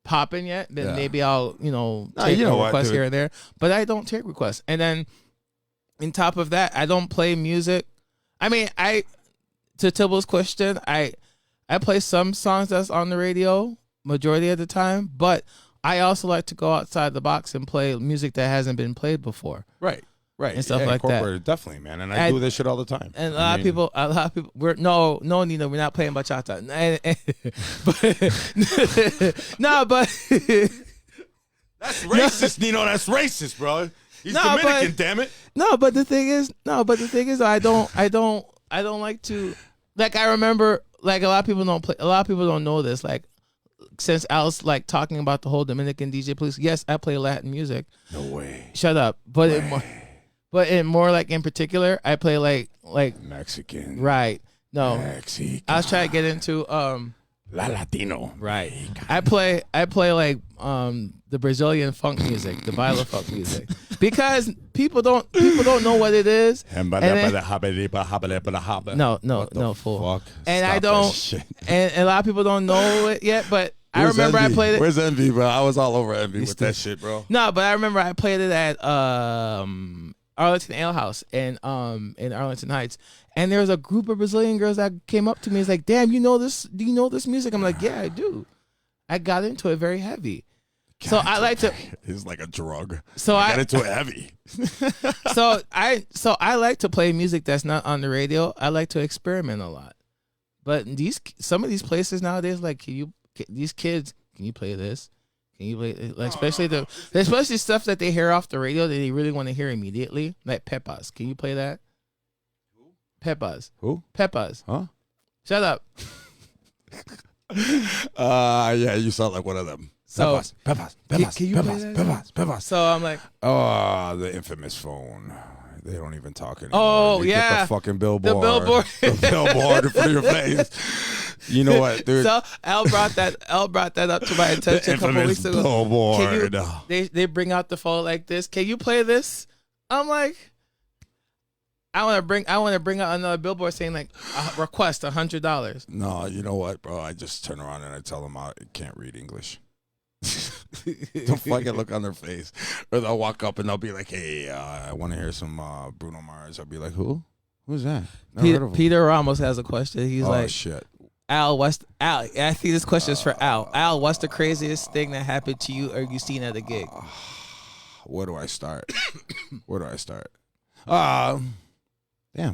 popping yet, then maybe I'll take a request here and there. But I don't take requests. And then on top of that, I don't play music. I mean, to Tibble's question, I play some songs that's on the radio majority of the time, but I also like to go outside the box and play music that hasn't been played before. Right. And stuff like that. Definitely, man. And I do this shit all the time. And a lot of people, no, Nina, we're not playing bachata. But that's racist, Nino. That's racist, bro. He's Dominican, damn it. But the thing is, I don't like to. Like, I remember, like, a lot of people don't know this. Like, since Al's like talking about the whole Dominican DJ police, yes, I play Latin music. No way. Shut up. But more like in particular, I play like Mexican. Right. No. Mexican. I was trying to get into La Latino. Right. I play like the Brazilian funk music, the baila funk music, because people don't know what it is. No, fool. And I don't. And a lot of people don't know it yet, but I remember Envy? I played it. Where's Envy, bro? I was all over Envy with that shit, bro. No, but I remember I played it at Arlington Ale House in Arlington Heights, and there was a group of Brazilian girls that came up to me. It's like, damn, you know this? Do you know this music? I'm like, yeah, I do. I got into it very heavy. So I like to. It's like a drug. So I got into it heavy. so I like to play music that's not on the radio. I like to experiment a lot. But some of these places nowadays, like, these kids, can you play this? Can you play, like, especially stuff that they hear off the radio that they really want to hear immediately, like Pepas. Can you play that? Pepas. Who? Pepas. Huh? Shut up. Yeah, you sound like one of them. So, Pepas. can you play that? Pepas. So I'm like, Oh, the infamous phone. They don't even talk anymore. Oh, You yeah. get the fucking billboard. The billboard. The billboard in front of your face. You know what, dude? so Al brought that up to my attention a couple weeks ago. Billboard. They bring out the phone like this. Can you play this? I'm like, I want to bring out another billboard saying like request $100. No, you know what, bro? I just turn around and I tell them I can't read English. Don't fucking look on their face, or they'll walk up and they'll be like, "Hey, I want to hear some Bruno Mars." I'll be like, "Who? Who's that?" Never heard of him. Peter Ramos has a question. He's like, "Shit, Al, I think this question is for Al. Al, what's the craziest thing that happened to you or you seen at a gig? Where do I start? Damn,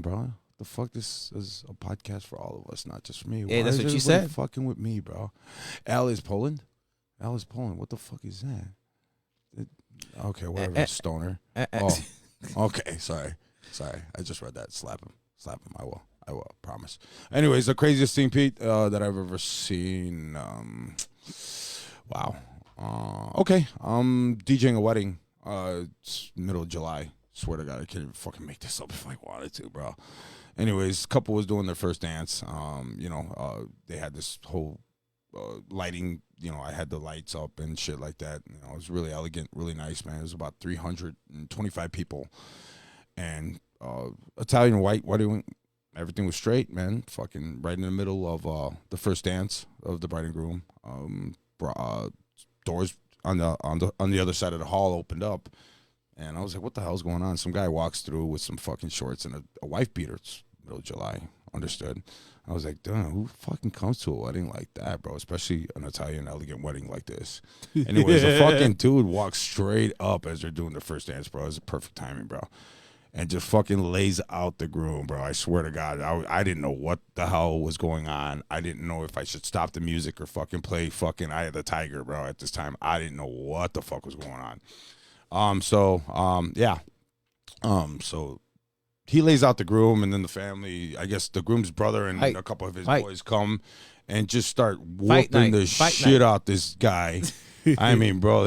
bro. The fuck, this is a podcast for all of us, not just for me. Hey, Why that's is what you everybody said. Fucking with me, bro. Al is Poland. What the fuck is that? Okay, whatever. Stoner. Oh, okay. Sorry. I just read that. Slap him. I will. Promise. Anyways, the craziest thing, Pete, that I've ever seen. Wow. Okay. DJing a wedding. It's middle of July. Swear to God, I can't even fucking make this up if I wanted to, bro. Anyways, couple was doing their first dance. They had this whole lighting. I had the lights up and shit like that. It was really elegant, really nice, man. It was about 325 people, and Italian white wedding. Everything was straight, man. Fucking right in the middle of the first dance of the bride and groom. Doors on the other side of the hall opened up, and I was like, "What the hell's going on?" Some guy walks through with some fucking shorts and a wife beater. It's middle of July. Understood. I was like, damn, who fucking comes to a wedding like that, bro? Especially an Italian elegant wedding like this. Anyways, the fucking dude walks straight up as they're doing the first dance, bro. It was perfect timing, bro. And just fucking lays out the groom, bro. I swear to God, I didn't know what the hell was going on. I didn't know if I should stop the music or fucking play fucking Eye of the Tiger, bro. At this time, I didn't know what the fuck was going on. So he lays out the groom, and then the family, I guess the groom's brother and a couple of his boys come and just start whooping the shit out this guy. I mean, bro,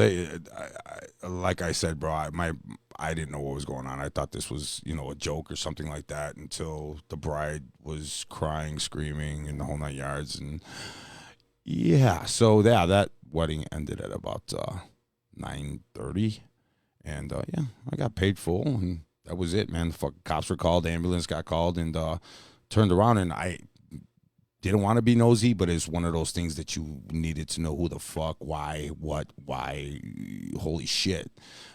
like I said, bro, I didn't know what was going on. I thought this was, a joke or something like that until the bride was crying, screaming, and the whole 9 yards. And so that wedding ended at about 9:30, and I got paid full, and that was it, man. The fucking cops were called, the ambulance got called, and turned around, and I didn't want to be nosy, but it's one of those things that you needed to know who the fuck, why, what, why, holy shit.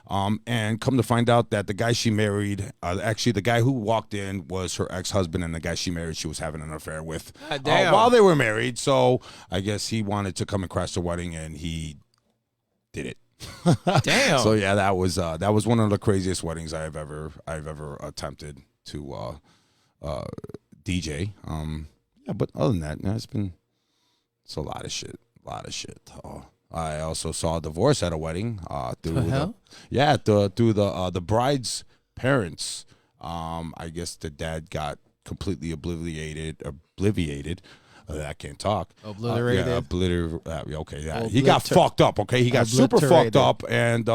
And come to find out that the guy she married, actually the guy who walked in was her ex-husband, and the guy she married, she was having an affair with while they were married. So I guess he wanted to come and crash the wedding, and he did it. Damn. So yeah, that was one of the craziest weddings I've ever attempted to DJ. But other than that, it's a lot of shit. Oh, I also saw a divorce at a wedding. Through the bride's parents. I guess the dad got completely obliviated. I can't talk. Obliterated. He got fucked up. Okay, he got super fucked up and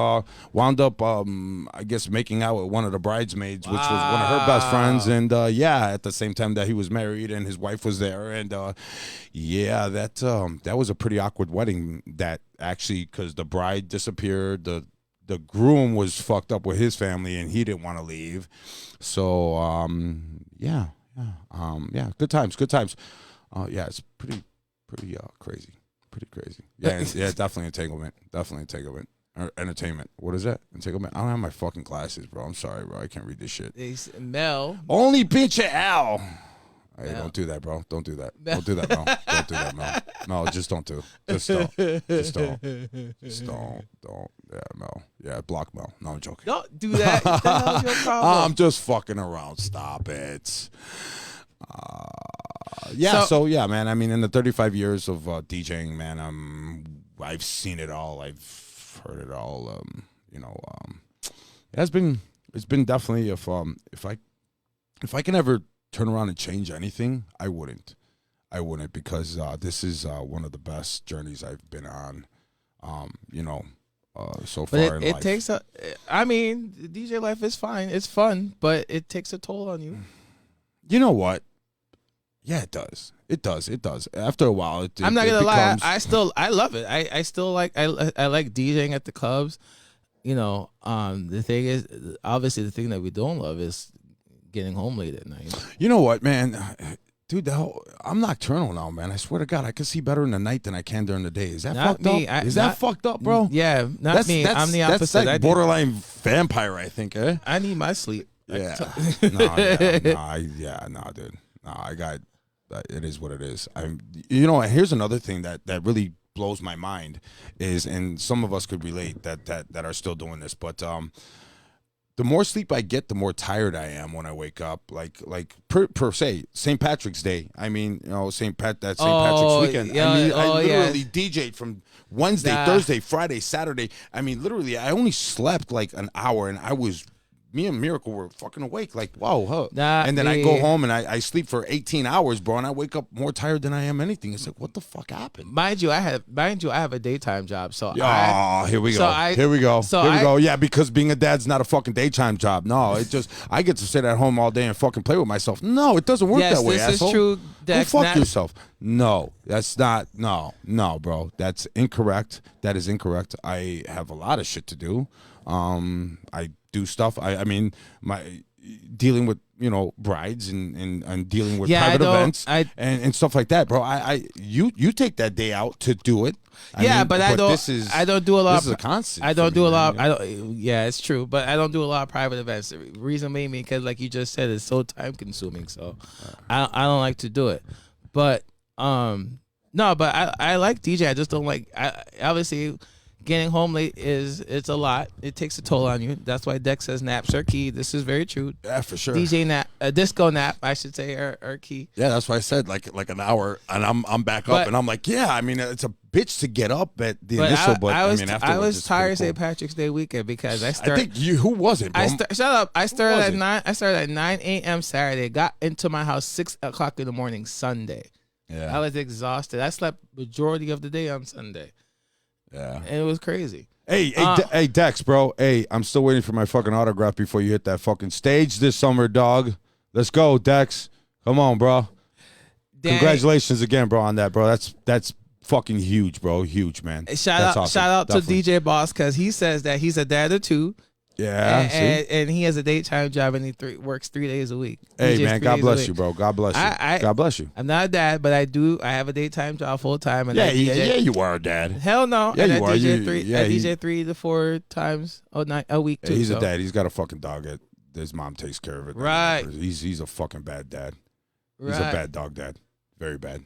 wound up, I guess, making out with one of the bridesmaids, which was one of her best friends. And at the same time that he was married and his wife was there. And that was a pretty awkward wedding. That actually, because the bride disappeared, the groom was fucked up with his family and he didn't want to leave. So good times. It's pretty crazy. Pretty crazy. Yeah, definitely entanglement. Or entertainment. What is that? Entanglement? I don't have my fucking glasses, bro. I'm sorry, bro. I can't read this shit. Mel. Only bitch at Al. Hey, don't do that, bro. Don't do that. Mel. Don't do that, Mel. Don't do that, Mel. No, just don't do. Just don't. Don't. Yeah, Mel. Yeah, block Mel. No, I'm joking. Don't do that. What the hell's your problem? I'm just fucking around. Stop it. Man. I mean, in the 35 years of DJing, man, I've seen it all. I've heard it all. It's been definitely if I can ever turn around and change anything, I wouldn't. Because this is one of the best journeys I've been on. So far But in it life. takes a. I mean, DJ life is fine. It's fun, but it takes a toll on you. You know what? Yeah, it does. It does. After a while, I'm not gonna becomes, lie. I love it. I still like. I like DJing at the clubs. The thing is, obviously, the thing that we don't love is getting home late at night. You know what, man? Dude, I'm nocturnal now, man. I swear to God, I can see better in the night than I can during the day. Is that Not fucked me. up? Is that fucked up, bro? Yeah, not me. I'm the opposite. That's like borderline vampire, I think, eh? I need my sleep. Yeah. Dude. No, I got. It is what it is. Here's another thing that really blows my mind is, and some of us could relate that are still doing this, but the more sleep I get, the more tired I am when I wake up. Like per se, St. Patrick's Day. I mean, St. Patrick's weekend. Yeah, I literally DJ'd from Wednesday, Thursday, Friday, Saturday. I mean, literally, I only slept like an hour, and me and Miracle were fucking awake. Like, wow, huh? And then I go home and I sleep for 18 hours, bro, and I wake up more tired than I am anything. It's like, what the fuck happened? Mind you, I have a daytime job, so here we go. Yeah, because being a dad's not a fucking daytime job. No, I get to sit at home all day and fucking play with myself. No, it doesn't work that way, this asshole. is true. Go fuck yourself. No, that's not. No, bro. That's incorrect. That is incorrect. I have a lot of shit to do. I do stuff. I mean, my dealing with brides and dealing with private events and stuff like that, bro. You take that day out to do it. I don't do a lot. This is a constant. I don't do a lot. Yeah, it's true, but I don't do a lot of private events. The reason being because, like you just said, it's so time consuming. So I don't like to do it. But no, but I like DJ. I just don't like. Obviously, getting home late it's a lot. It takes a toll on you. That's why Dex says naps are key. This is very true. Yeah, for sure. DJ nap, disco nap, I should say, are key. Yeah, that's why I said like an hour, and I'm back up, and I'm like, yeah. I mean, it's a bitch to get up at the initial, but I was tired St. Patrick's Day weekend because I think who wasn't? Bro? Shut up. I started at 9. I started at 9 a.m. Saturday. Got into my house 6 o'clock in the morning Sunday. Yeah, I was exhausted. I slept majority of the day on Sunday. Yeah, and it was crazy. Hey, Dex, bro. Hey, I'm still waiting for my fucking autograph before you hit that fucking stage this summer, dog. Let's go, Dex. Come on, bro. Congratulations again, bro, on that, bro. That's fucking huge, bro. Huge, man. Shout out to DJ Boss because he says that he's a dad of 2. Yeah, and he has a daytime job and he works 3 days a week. Hey, man, God bless you, bro. God bless you. God bless you. I'm not a dad, but I have a daytime job full time. Yeah, you are a dad. Hell no. Yeah, you are. I DJ 3 to 4 times a week too. Yeah, he's a dad. He's got a fucking dog. His mom takes care of it. Right. He's a fucking bad dad. He's right. a bad dog dad. Very bad.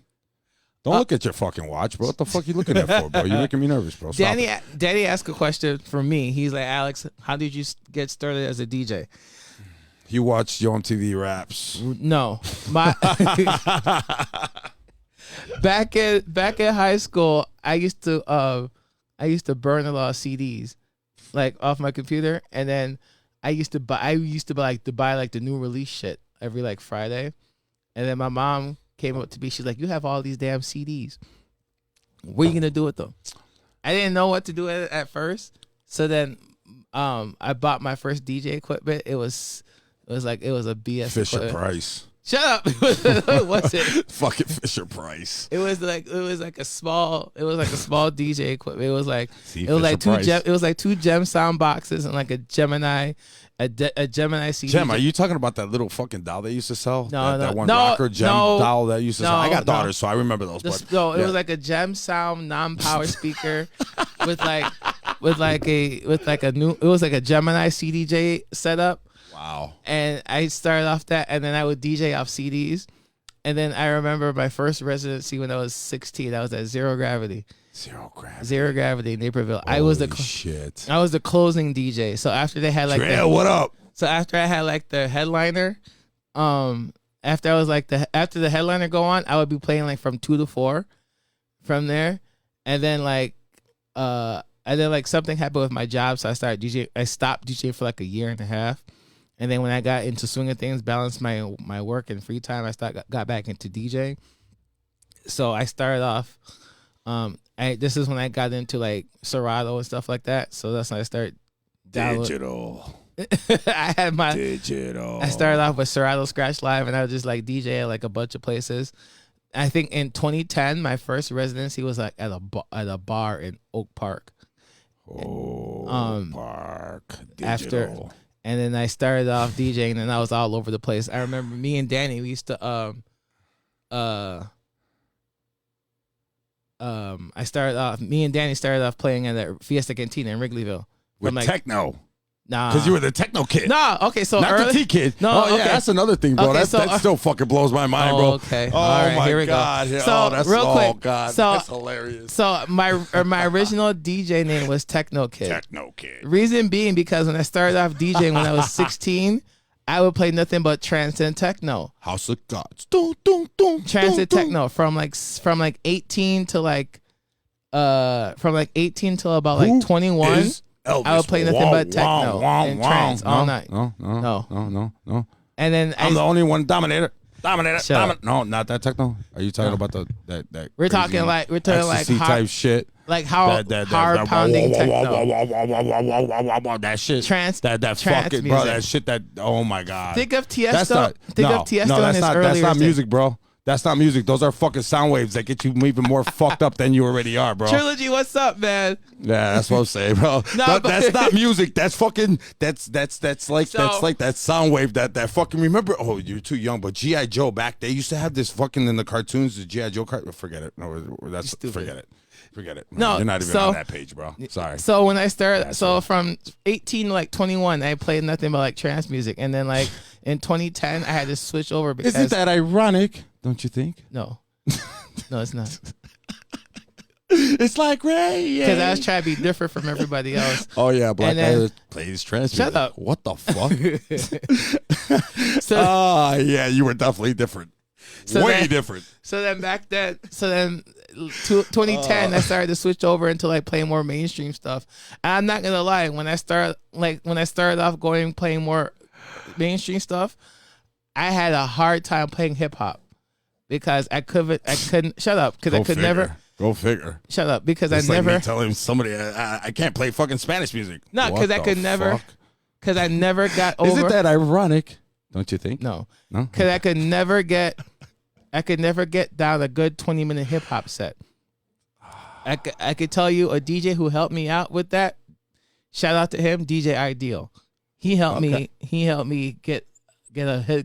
Don't look at your fucking watch, bro. What the fuck you looking at for, bro? You're making me nervous, bro. Danny asked a question for me. He's like, Alex, how did you get started as a DJ? You watched Yo MTV Raps. No. Back in high school, I used to burn a lot of CDs like off my computer, and then I used to buy like the new release shit every like Friday. And then my mom came up to me. She's like, "You have all these damn CDs. What are you gonna do with them?" I didn't know what to do at first. So then, I bought my first DJ equipment. It was a BS Fisher equipment. Price. Shut up! What was it? Fucking Fisher Price. It was like a small DJ equipment. It was like two Gem sound boxes and like a Gemini. A Gemini CD. Gem, are you talking about that little fucking doll they used to sell? No, that one rocker Gem doll that used to sell. I got daughters, so I remember those. It was like a Gem sound non-power speaker with a Gemini CDJ setup. Wow. And I started off that, and then I would DJ off CDs. And then I remember my first residency when I was 16. I was at Zero Gravity. Zero Gravity, Naperville. I was the closing DJ. So after they had like what up? So after I had like the headliner, after the headliner go on, I would be playing like from 2 to 4 from there. And then something happened with my job, so I stopped DJing for like a year and a half. And then when I got into swing of things, balanced my work and free time, got back into DJing. So I started off. This is when I got into like Serato and stuff like that. So that's when I started digital. I had my digital. I started off with Serato Scratch Live, and I was just like DJ at like a bunch of places. I think in 2010, my first residency was like at a bar in Oak Park. Park. Digital. And then I started off DJing, and I was all over the place. I remember me and Danny, we used to me and Danny started off playing at the Fiesta Cantina in Wrigleyville. With like, techno. Nah. Because you were the techno kid. Nah, okay, so not the T kid. No, okay. That's another thing, bro. Okay, that still fucking blows my mind, bro. Okay. Oh, all right, my here we God. Go. So, that's real quick, God. That's hilarious. So my original DJ name was Techno Kid. Techno Kid. Reason being because when I started off DJing when I was 16, I would play nothing but trance and techno. House of Gods. Trance and techno from like 18 to like from like 18 till about like 21. I would play nothing but techno and trance all night. No. And then I'm the only one dominator. Shut up. No, not that techno. Are you talking about that? We're talking like ecstasy type shit. Like hard pounding techno. That shit. Trance. That trance fucking music. bro. That shit. That oh my God. Think of Tiesto. That's not. That's not music, bro. That's not music. Those are fucking sound waves that get you even more fucked up than you already are, bro. Trilogy, what's up, man? Yeah, that's what I'm saying, bro. That's not music. That's fucking. That's like that sound wave that fucking. Remember? Oh, you're too young, but GI Joe back they used to have this fucking in the cartoons. The GI Joe forget it. No, that's forget it. Forget it. No, you're not even on that page, bro. Sorry. So when I started, from 18 to like 21, I played nothing but like trance music, and then like in 2010, I had to switch over because. Isn't that ironic? Don't you think? No, no, it's not. It's like Ray. Because I was trying to be different from everybody else. Oh yeah, Black guy plays trance music. Shut up. What the fuck? Yeah, you were definitely different. Way different. So then back then, 2010, I started to switch over into like playing more mainstream stuff. And I'm not gonna lie, when I started off playing more mainstream stuff, I had a hard time playing hip hop because I couldn't shut up because I could never. Go figure. Shut up because it's I never me telling somebody I can't play fucking Spanish music. No, because I could never. Because I never got over. Isn't that ironic? Don't you think? No. Because I could never get down a good 20-minute hip hop set. I could tell you a DJ who helped me out with that. Shout out to him, DJ Ideal. He helped me. He helped me get a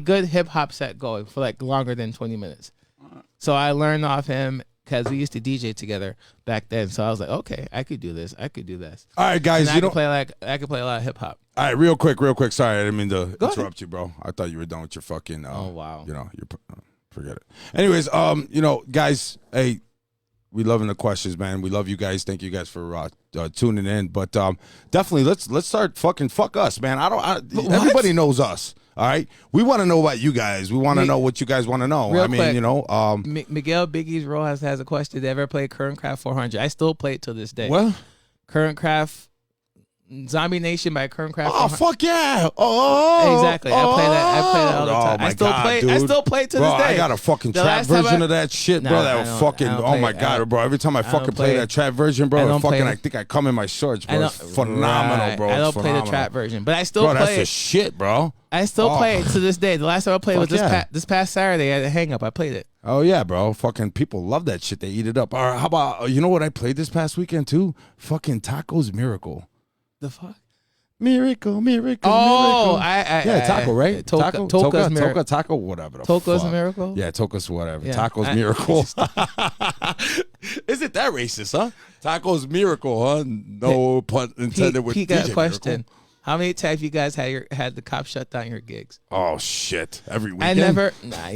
good hip hop set going for like longer than 20 minutes. So I learned off him because we used to DJ together back then. So I was like, okay, I could do this. All right, guys, I could play a lot of hip hop. All right, real quick. Sorry, I didn't mean to interrupt you, bro. I thought you were done with your fucking. Oh wow. Forget it. Anyways, guys, hey, we loving the questions, man. We love you guys. Thank you guys for tuning in. But definitely, let's start fuck us, man. Everybody knows us. All right, we want to know about you guys. We want to know what you guys want to know. Miguel Biggie's Rojas has a question. Did ever play Current Craft 400? I still play it to this day. What? Current Craft Zombie Nation by Current Craft. Oh, fuck yeah! Oh, exactly. I play that all the time. I still play it to this day. I got a fucking trap version of that shit, bro. That was fucking. Oh my God, bro! Every time I fucking play that trap version, bro, I think I come in my shorts, bro. It's phenomenal, bro. I don't play the trap version, but I still play it. That's the shit, bro. I still play it to this day. The last time I played was this past Saturday at a hang up. I played it. Oh yeah, bro. Fucking people love that shit. They eat it up. All right, how about you know what I played this past weekend too? Fucking Tacos Miracle. The fuck? Miracle. Oh, taco, right? Toca's taco, whatever. Toca's Miracle? Yeah, Toca's whatever. Yeah. Tacos Miracle. Isn't that racist, huh? Tacos Miracle, huh? No pun intended with He got DJ a question. Miracle. How many times you guys had the cops shut down your gigs? Oh shit! Every weekend. You're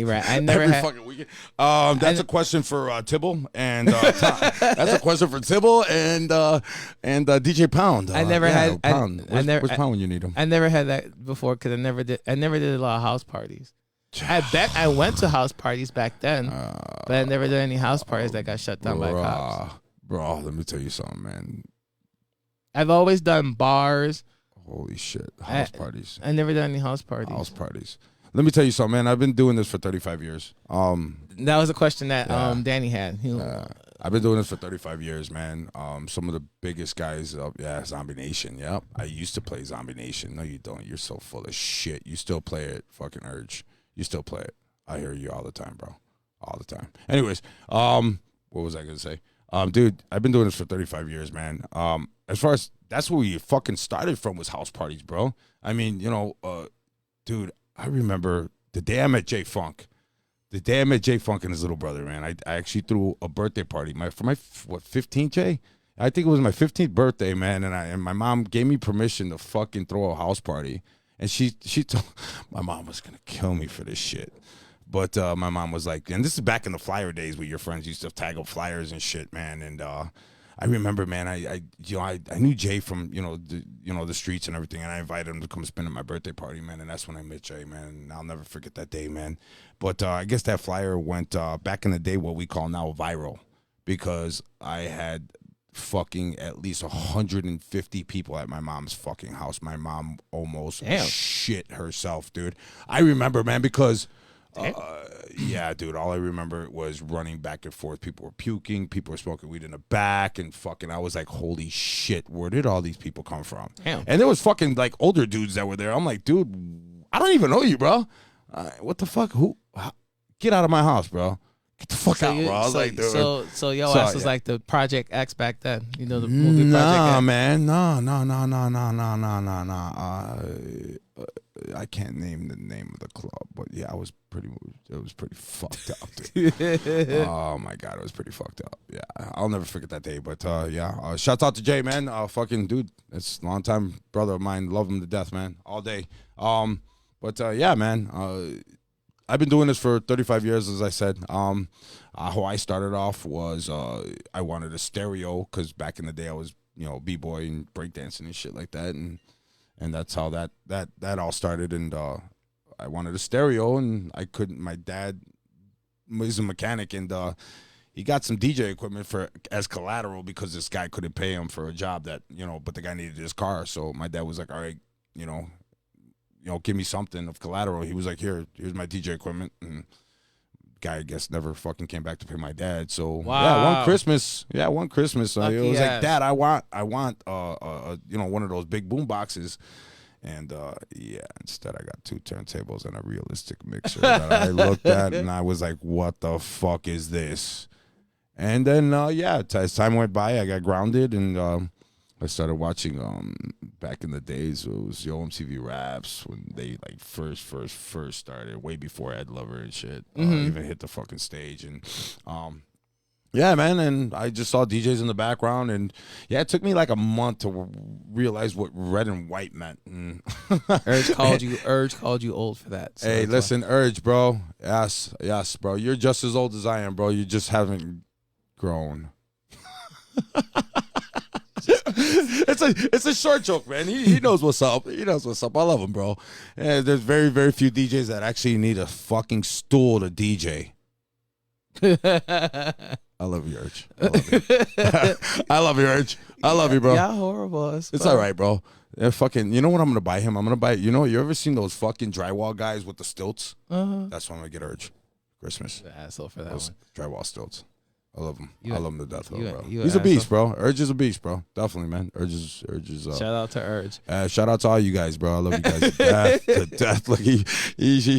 right. I never every had. fucking weekend. That's a question for Tibble and that's a question for Tibble and DJ Pound. I never had. Pound. Where's Pound when you need him? I never had that before because I never did a lot of house parties. I bet I went to house parties back then, but I never did any house parties that got shut down by cops. Bro, let me tell you something, man. I've always done bars. Holy shit. House parties. I never done any house parties. House parties. Let me tell you something, man. I've been doing this for 35 years. That was a question that Danny had. I've been doing this for 35 years, man. Some of the biggest guys, Zombie Nation. Yep. I used to play Zombie Nation. No, you don't. You're so full of shit. You still play it, fucking Urge. You still play it. I hear you all the time, bro. All the time. Anyways, what was I going to say? Dude, I've been doing this for 35 years, man. As far as that's where we fucking started from was house parties, bro. I mean, dude, I remember the day I met Jay Funk. The day I met Jay Funk and his little brother, man, I actually threw a birthday party. For my 15th, Jay? I think it was my 15th birthday, man, and my mom gave me permission to fucking throw a house party. And she told my mom was gonna kill me for this shit. But my mom was like, and this is back in the flyer days where your friends used to tag up flyers and shit, man. And I remember, man, I knew Jay from the streets and everything, and I invited him to come spend at my birthday party, man. And that's when I met Jay, man. And I'll never forget that day, man. But I guess that flyer went back in the day what we call now viral, because I had fucking at least 150 people at my mom's fucking house. My mom almost shit herself, dude. I remember, man, because. Yeah, dude, all I remember was running back and forth. People were puking. People were smoking weed in the back. And fucking, I was like, holy shit, where did all these people come from? Damn. And there was fucking, like, older dudes that were there. I'm like, dude, I don't even know you, bro. What the fuck? Get out of my house, bro. Get the fuck out, bro. I was like, dude. So your ass was like the Project X back then. You know, the movie Project X? Man. No. I can't name the name of the club, but yeah, it was pretty fucked up, dude. Oh my God, it was pretty fucked up. Yeah, I'll never forget that day. But shouts out to Jay, man. Fucking dude, it's a long time brother of mine. Love him to death, man. All day. Yeah, man. I've been doing this for 35 years, as I said. How I started off was I wanted a stereo because back in the day I was b-boy and breakdancing and shit like that, and that's how that all started. And I wanted a stereo, and I couldn't. My dad was a mechanic, and he got some DJ equipment as collateral because this guy couldn't pay him for a job that but the guy needed his car. So my dad was like, all right, give me something of collateral. He was like, here's my DJ equipment, and guy I guess never fucking came back to pay my dad. So one Christmas, it was like, Dad, I want one of those big boom boxes. And instead I got 2 turntables and a realistic mixer that I looked at, and I was like, what the fuck is this? And then as time went by, I got grounded, and I started watching back in the days. It was Yo MTV Raps when they like first started, way before Ed Lover and shit even hit the fucking stage. And yeah, man, and I just saw DJs in the background, and it took me like a month to realize what red and white meant. And Urge called you old for that. So hey, listen, Urge, bro. Yes, bro. You're just as old as I am, bro. You just haven't grown. It's a short joke, man. He knows what's up. He knows what's up. I love him, bro. And there's very, very few DJs that actually need a fucking stool to DJ. I love you, Urge. I love you, Urge. I love you, bro. Yeah, horrible. It's all right, bro. Fucking, you know what I'm gonna buy him? I'm gonna buy. You ever seen those fucking drywall guys with the stilts? That's what I'm gonna get Urge. Christmas. The asshole for that those one. Drywall stilts. I love him. I love him to death, bro. He's a beast, bro. Urge is a beast, bro. Definitely, man. Urge is. Shout out to Urge. Shout out to all you guys, bro. I love you guys to death. Look, he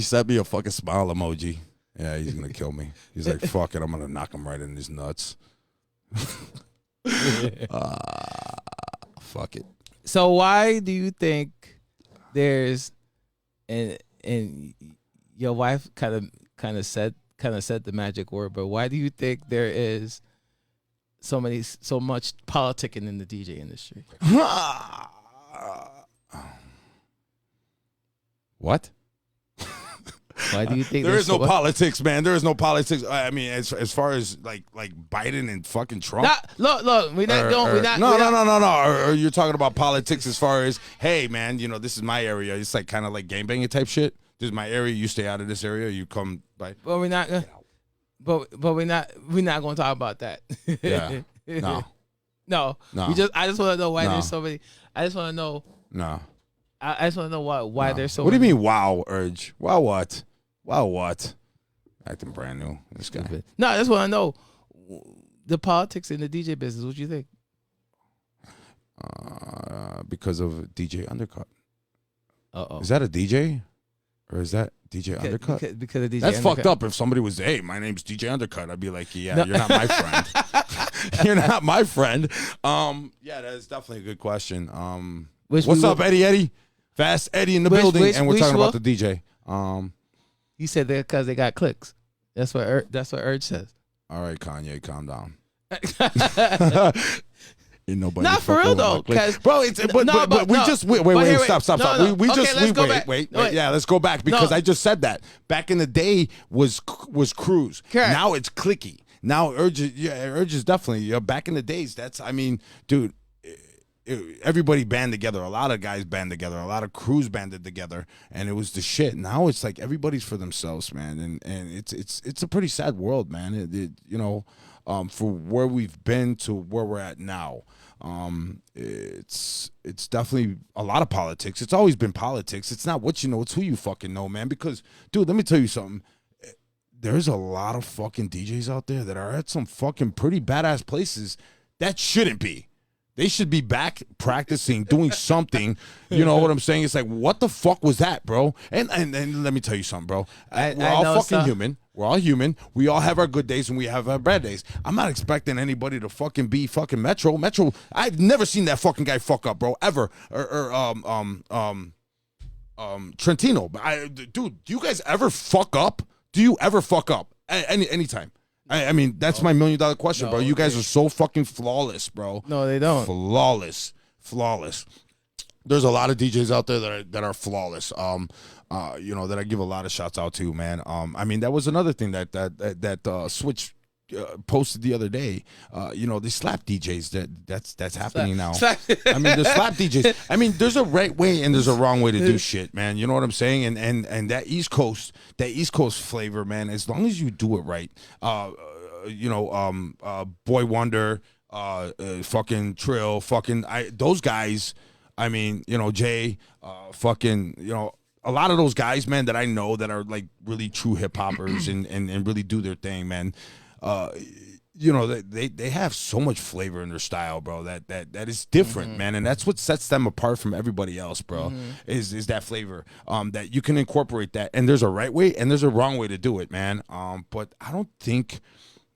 sent me a fucking smile emoji. Yeah, he's gonna kill me. He's like, fuck it, I'm gonna knock him right in his nuts. Fuck it. So why do you think there's and your wife kind of said the magic word, but why do you think there is so much politicking in the DJ industry? What? Why do you think there is no politics, man? There is no politics. I mean, as far as like Biden and fucking Trump. Look, we're not. No. Or you're talking about politics as far as, hey, man, this is my area. It's like kind of like gangbanging type shit. This is my area. You stay out of this area. You come by. But we're not. But we're not going to talk about that. Yeah. No. I just want to know why there's so many. I just want to know. No. I just want to know why they're so. What do you mean? Wow, Urge. Wow, what? Wow, what? Acting brand new. This guy. No, I just want to know the politics in the DJ business. What you think? Because of DJ Undercut. Uh-oh. Is that a DJ? Or is that DJ Undercut? Because of DJ That's Undercut. fucked up. If somebody was, hey, my name's DJ Undercut, I'd be like, yeah, no. You're not my friend. You're not my friend. Yeah, that's definitely a good question. What's up, Eddie? Fast Eddie in the building, and we're talking about the DJ. He said that because they got clicks. That's what Urge says. All right, Kanye, calm down. Ain't nobody not for real though, bro. Stop. Wait. Yeah, let's go back because I just said that. Back in the day was Cruise. Correct. Now it's clicky. Now Urge is definitely back in the days. That's dude. Everybody band together. A lot of guys band together. A lot of crews banded together, and it was the shit. Now it's like everybody's for themselves, man, and it's a pretty sad world, man. For where we've been to where we're at now. It's definitely a lot of politics. It's always been politics. It's not what you know, it's who you fucking know, man. Because, dude, let me tell you something. There's a lot of fucking DJs out there that are at some fucking pretty badass places that shouldn't be. They should be back practicing, doing something. You know what I'm saying? It's like, what the fuck was that, bro? And let me tell you something, bro. We're all fucking human. We're all human. We all have our good days and we have our bad days. I'm not expecting anybody to fucking be fucking Metro. I've never seen that fucking guy fuck up, bro, ever. Trentino. Dude, do you guys ever fuck up? Do you ever fuck up? Anytime. I mean, that's my $1 million question, bro. You guys are so fucking flawless, bro. No, they don't. Flawless. There's a lot of DJs out there that are flawless. That I give a lot of shouts out to, man. I mean, that was another thing that Switch posted the other day. They slap DJs. That's happening now. I mean, there's slap DJs. I mean, there's a right way and there's a wrong way to do shit, man. You know what I'm saying? And that East Coast flavor, man. As long as you do it right, Boy Wonder, fucking Trill, those guys. I mean, Jay, a lot of those guys, man, that I know that are like really true hip hoppers and really do their thing, man. They have so much flavor in their style, bro. That is different, man, and that's what sets them apart from everybody else, bro. Is that flavor that you can incorporate that, and there's a right way and there's a wrong way to do it, man. But I don't think.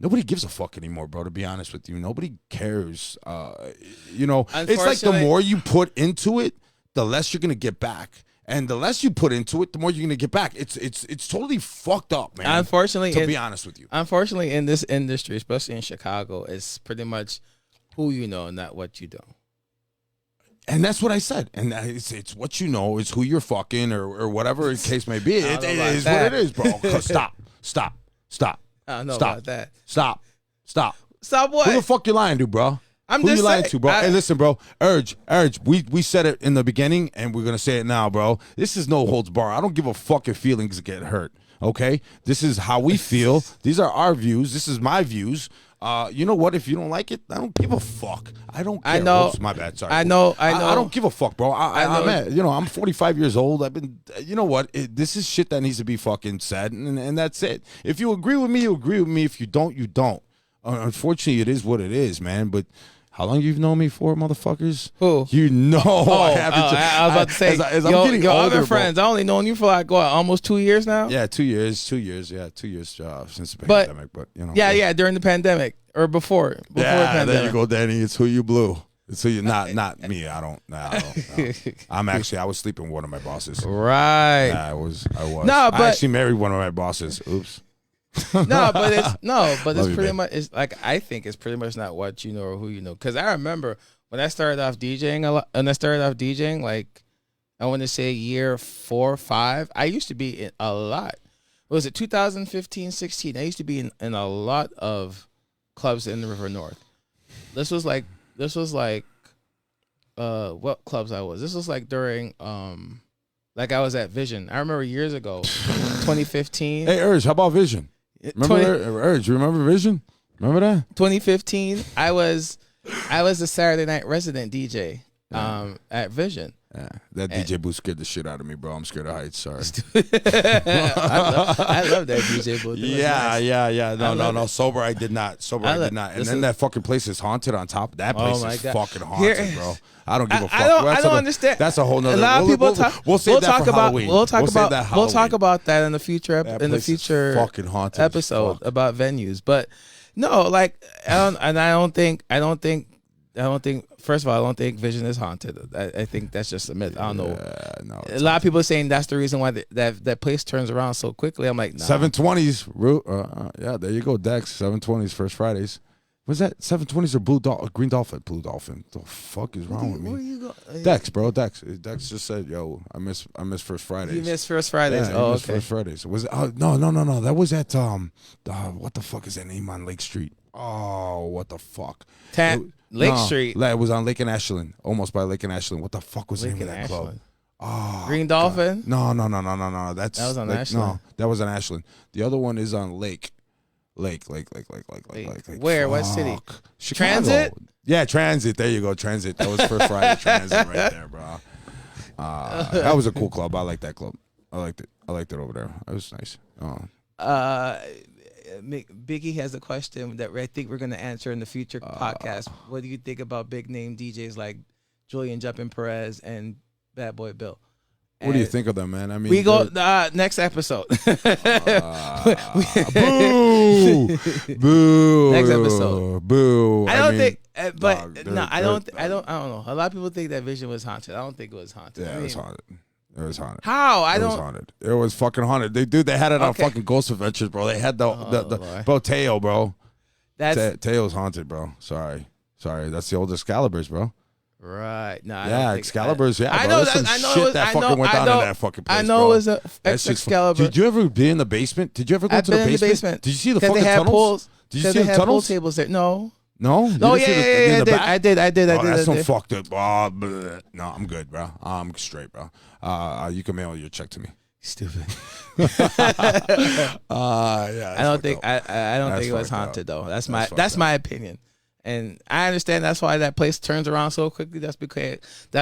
Nobody gives a fuck anymore, bro, to be honest with you. Nobody cares. It's like the more you put into it, the less you're going to get back. And the less you put into it, the more you're going to get back. It's totally fucked up, man. Unfortunately, to be honest with you. Unfortunately, in this industry, especially in Chicago, it's pretty much who you know, not what you do. And that's what I said. And it's what you know, it's who you're fucking or whatever the case may be. It is what it is, bro. Stop. I don't know about that. Stop what? Who the fuck you lying to, bro? Who you lying to, bro? Hey, listen, bro. Urge. We said it in the beginning, and we're gonna say it now, bro. This is no holds bar. I don't give a fuck if feelings get hurt. Okay, this is how we feel. These are our views. This is my views. You know what? If you don't like it, I don't give a fuck. I don't care. I know. Oops, my bad. Sorry. I know. I don't give a fuck, bro. I'm 45 years old. I've been. You know what? This is shit that needs to be fucking said, and that's it. If you agree with me, you agree with me. If you don't, you don't. Unfortunately, it is what it is, man. But how long you've known me for, motherfuckers? Who? You know I was about to say, as I'm getting your older, other friends, I only known you for like, what, almost 2 years now? Yeah, 2 years. 2 years, yeah. 2 years since the pandemic. But Yeah, during the pandemic. Or before the pandemic. There you go, Danny. It's who you blew. It's who you, not me. I don't. I was sleeping with one of my bosses. Right. Yeah, I was. No, but I actually married one of my bosses. Oops. But it's pretty much. It's like, I think it's pretty much not what you know or who you know. Because I remember when I started off DJing like I want to say year 4 or 5. I used to be in a lot. Was it 2015, 16? I used to be in a lot of clubs in the River North. This was like what clubs I was. This was like during like I was at Vision. I remember years ago, 2015. Hey, Urge, how about Vision? Remember Urge? You remember Vision? Remember that? 2015. I was a Saturday night resident DJ at Vision. Yeah, that DJ booth scared the shit out of me, bro. I'm scared of heights. Sorry. I love that DJ booth. Yeah. No. Sober, I did not. I did not. And then that fucking place is haunted on top. That place is fucking haunted, bro. I don't give a fuck. I don't understand. That's a whole nother. A lot of people talk. We'll save that for Halloween. We'll talk about that in the future. In the future fucking haunted episode about venues. But no, like I don't think. First of all, I don't think Vision is haunted. I think that's just a myth. I don't know. No, a lot of people are saying that's the reason why that place turns around so quickly. I'm like, nah. 720s. Yeah, there you go, Dex. 720s, First Fridays. Was that 720s or Green Dolphin? Blue Dolphin. The fuck is wrong with me? Where you go? Dex, bro. Dex just said, "Yo, I miss First Fridays." You miss First Fridays. Yeah, okay. First Fridays. Was it, no. That was at what the fuck is that name on Lake Street? Oh, what the fuck? Lake Street. It was on Lake and Ashland, almost by Lake and Ashland. What the fuck was the name of that club? Oh, Green Dolphin. No. That was on Ashland. No, that was on Ashland. The other one is on Lake. Where? What city? Chicago. Transit? Yeah, Transit. There you go, Transit. That was First Friday Transit right there, bro. That was a cool club. I like that club. I liked it over there. It was nice. Biggie has a question that I think we're going to answer in the future podcast. What do you think about big name DJs like Julian Jumpin' Perez and Bad Boy Bill? What do you think of them, man? I mean, we go next episode. Boo! Next episode. Boo! I don't think, I don't know. A lot of people think that Vision was haunted. I don't think it was haunted. Yeah, it was haunted. It was haunted. How? It was haunted. It was fucking haunted. They had it on fucking Ghost Adventures, bro. They had the bro, Teo, bro. Teo's haunted, bro. Sorry. That's the old Excaliburs, bro. Right. No, Excalibur's. Yeah, I know that. Some shit that fucking went down in that fucking place. I know bro. It was Excalibur. Did you ever be in the basement? Did you ever go to the basement? Did you see the fucking tunnels? Did you see the tunnels? Pool tables there. No. No? Oh, yeah. I did. Oh, that's some fucked up. No, I'm good, bro. I'm straight, bro. You can mail your check to me. Stupid. Yeah. I don't think it was haunted though. That's my opinion. And I understand that's why that place turns around so quickly. That's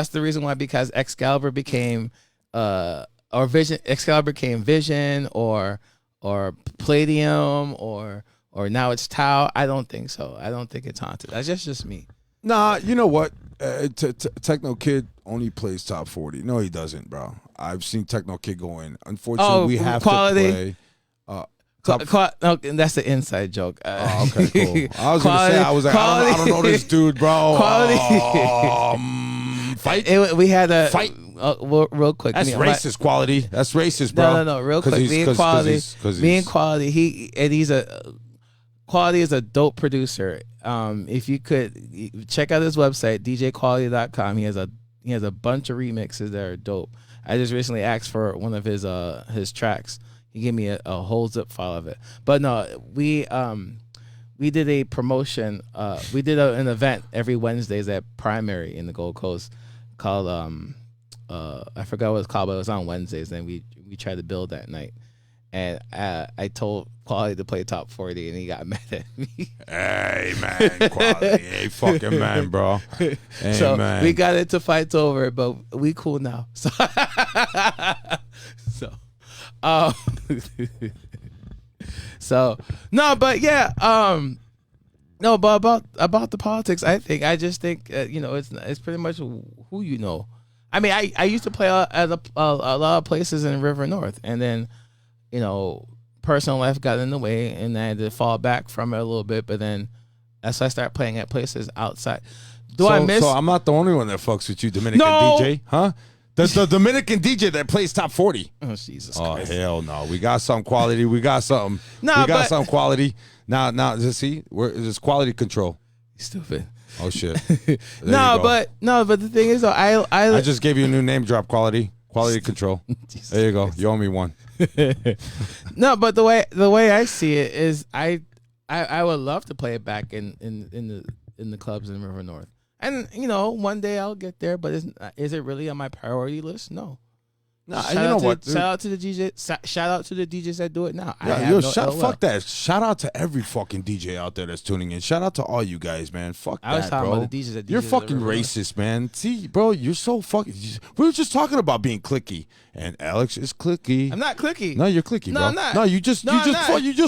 the reason why, because Excalibur became Excalibur became Vision or Palladium or now it's Tao. I don't think so. I don't think it's haunted. That's just me. Nah, you know what? Techno Kid only plays top 40. No, he doesn't, bro. I've seen Techno Kid go in. Unfortunately, we have to play. No, that's the inside joke. Okay, cool. I was gonna say, I don't know this dude, bro. Quality. Fight. We had a fight. Real quick. That's racist. Quality. That's racist, bro. No. Real quick. Me and Quality. Quality is a dope producer. If you could check out his website, djquality.com. He has a bunch of remixes that are dope. I just recently asked for one of his tracks. He gave me a whole zip file of it. But no, we did a promotion. We did an event every Wednesdays at Primary in the Gold Coast called I forgot what it's called, but it was on Wednesdays, and we tried to build that night. And I told Quality to play top 40, and he got mad at me. Hey man, Quality, hey fucking man, bro. Hey, so man. we got into fights over it, but we cool now. So no, but yeah, no, but about the politics, I just think it's pretty much who you know. I mean, I used to play at a lot of places in River North, and then personal life got in the way, and I had to fall back from it a little bit. But then as I start playing at places outside, So I'm not the only one that fucks with you, Dominican DJ, huh? The Dominican DJ that plays top 40. Oh, Jesus Christ. Oh, hell no. We got some quality. We got something. Some quality. Now, see, there's quality control. Stupid. Oh, shit. But the thing is, though, I just gave you a new name drop, quality control. There you go. You owe me one. No, but the way I see it is, I would love to play it back in the clubs in River North. And, one day I'll get there, but is it really on my priority list? No. Nah, shout you know out what? shout out to the DJ. Shout out to the DJs that do it now. Fuck that. Shout out to every fucking DJ out there that's tuning in. Shout out to all you guys, man. Fuck I was that, talking bro. about the DJs that You're DJs fucking that racist, man. See, bro, you're so fucking. We were just talking about being clicky, and Alex is clicky. I'm not clicky. No, you're clicky, No, bro. I'm not. No, you just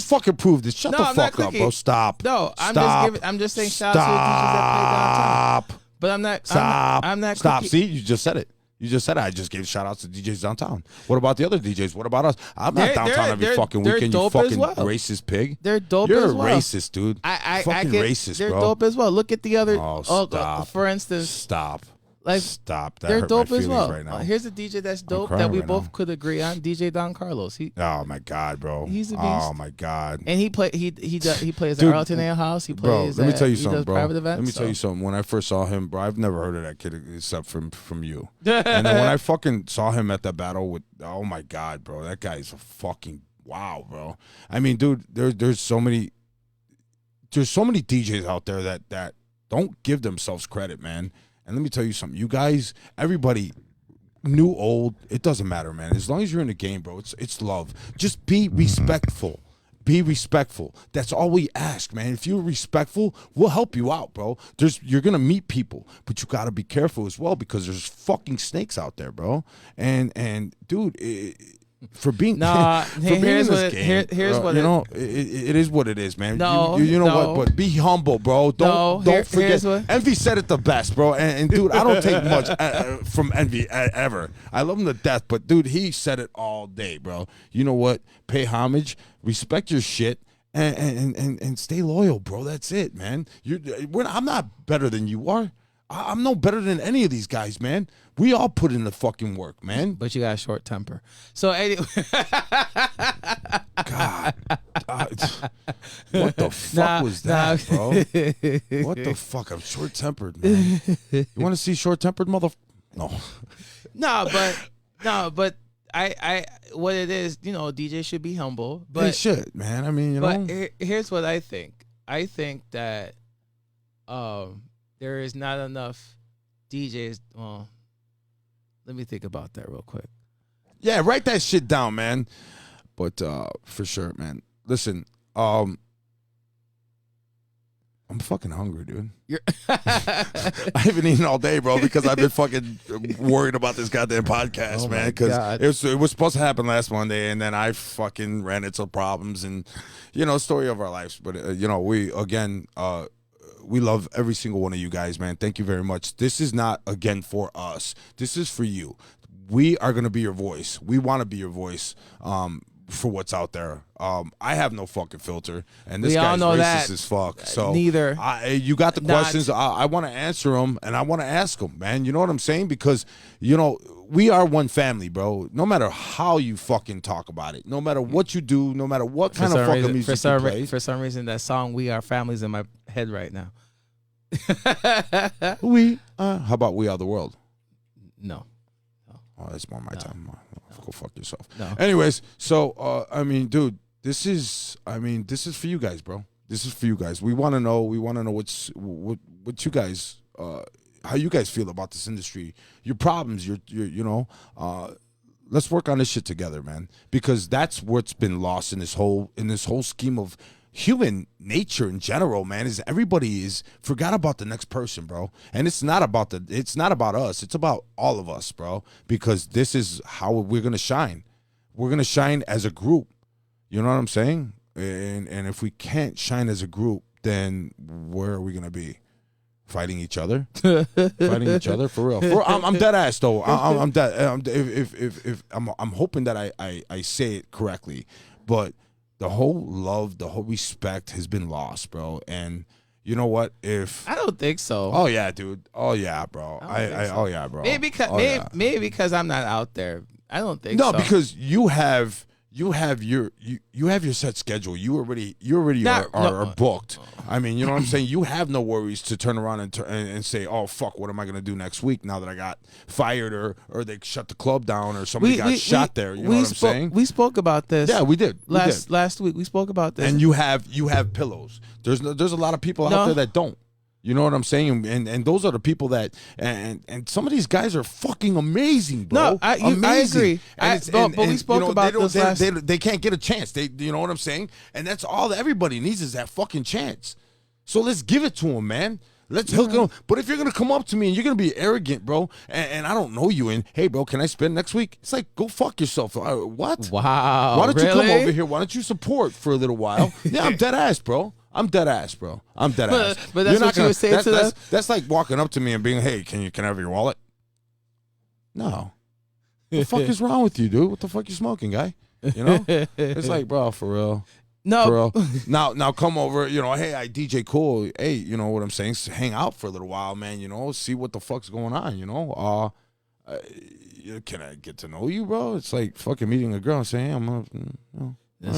fucking proved it. Shut No, the I'm not fuck up, clicky. bro. Stop. No, Stop. I'm just saying shout out to the DJs that play downtown. Stop. But I'm not. Stop. I'm not. Stop. clicky. See, you just said it. You just said it. I just gave shout outs to DJs downtown. What about the other DJs? What about us? I'm not downtown every fucking they're weekend, you dope as fucking well. racist pig. They're dope You're as a well. racist, dude. I fucking get, racist, they're bro. dope as well. Look at the other. Oh, stop. For instance, Stop. like Stop. That they're hurt dope my as feelings well. right now. Here's a DJ that's dope crying that we right both now. could agree on. DJ Don Carlos. Oh my god, bro. He's a beast. Oh my god. And he plays Dude, at Arlington Ale House. He Bro, plays. let me tell you he something, does bro. Private events, Let me tell you something. When I first saw him, bro, I've never heard of that kid except from you. And then when I fucking saw him at that battle with, oh my god, bro, that guy is a fucking wow, bro. I mean, dude, there's so many DJs out there that don't give themselves credit, man. And let me tell you something. You guys, everybody, new, old, it doesn't matter, man. As long as you're in the game, bro, it's love. Just be respectful. Be respectful. That's all we ask, man. If you're respectful, we'll help you out, bro. You're gonna meet people, but you gotta be careful as well because there's fucking snakes out there, bro. And dude, for being Nah, here's in this what game, here's bro, what you know. It is what it is, man. No, you know no. what? But be humble, bro. Don't forget. here's what- Envy said it the best, bro. And dude, I don't take much from Envy ever. I love him to death, but dude, he said it all day, bro. You know what? Pay homage, respect your shit, and stay loyal, bro. That's it, man. I'm not better than you are. I'm no better than any of these guys, man. We all put in the fucking work, man. But you got a short temper. So anyway, God, what the fuck was that, bro? What the fuck? I'm short tempered, man. You want to see short tempered, mother? No. no, but I what it is, you know, DJ should be humble. But They should, man. I mean, you know. But here's what I think. I think that there is not enough DJs. Well, let me think about that real quick. Yeah, write that shit down, man. But for sure, man. Listen, I'm fucking hungry, dude. I haven't eaten all day, bro, because I've been fucking worried about this goddamn podcast, man. Because it was supposed to happen last Monday, and then I fucking ran into problems, and you know, story of our lives. But you know, we love every single one of you guys, man. Thank you very much. This is not again for us. This is for you. We are gonna be your voice. We want to be your voice. For what's out there. I have no fucking filter, and this guy's racist as fuck. So neither. You got the questions. I want to answer them, and I want to ask them, man. You know what I'm saying? Because you know we are one family, bro. No matter how you fucking talk about it, no matter what you do, no matter what kind of fucking music you play. For some reason, that song "We Are Families" in my head right now. How about "We Are the World"? No. Oh, that's more my time. Go fuck yourself. No. Anyways, so I mean, dude, this is for you guys, bro. This is for you guys. We want to know. What you guys, how you guys feel about this industry, your problems, your you know. Let's work on this shit together, man. Because that's what's been lost in this whole scheme of human nature in general, man, is everybody is forgot about the next person, bro. And it's not about us. It's about all of us, bro. Because this is how we're gonna shine. We're gonna shine as a group. You know what I'm saying? And if we can't shine as a group, then where are we gonna be? Fighting each other, fighting each other for real. I'm dead ass though. I'm dead. If I'm hoping that I say it correctly, but the whole love, the whole respect has been lost, bro. And you know what? I don't think so. Oh yeah, dude. Oh yeah, bro. Oh yeah, bro. Maybe because I'm not out there. I don't think so. No, because you have your set schedule. You already are booked. I mean, you know what I'm saying? You have no worries to turn around and say, "Oh fuck, what am I going to do next week now that I got fired or they shut the club down or somebody got shot there?" You know what I'm saying? We spoke about this. Yeah, we did. Last week we spoke about this. And you have pillows. There's a lot of people out there that don't. You know what I'm saying? And those are the people that and some of these guys are fucking amazing, bro. No, I amazing. agree. But we spoke about this last. They can't get a chance. You know what I'm saying? And that's all that everybody needs is that fucking chance. So let's give it to them, man. Let's hook them. But if you're gonna come up to me and you're gonna be arrogant, bro, and I don't know you, and hey, bro, can I spend next week? It's like, go fuck yourself. What? Wow. Why don't you really? come over here? Why don't you support for a little while? Yeah, I'm dead ass, bro. I'm dead ass. But that's what you would say to them. That's like walking up to me and being, hey, can I have your wallet? No. What the fuck is wrong with you, dude? What the fuck you smoking, guy? You know? It's like, bro, for real. No. For real. Now come over, you know, hey, I DJ cool. Hey, you know what I'm saying? Hang out for a little while, man, you know, see what the fuck's going on, you know? Can I get to know you, bro? It's like fucking meeting a girl and saying, hey, I'm gonna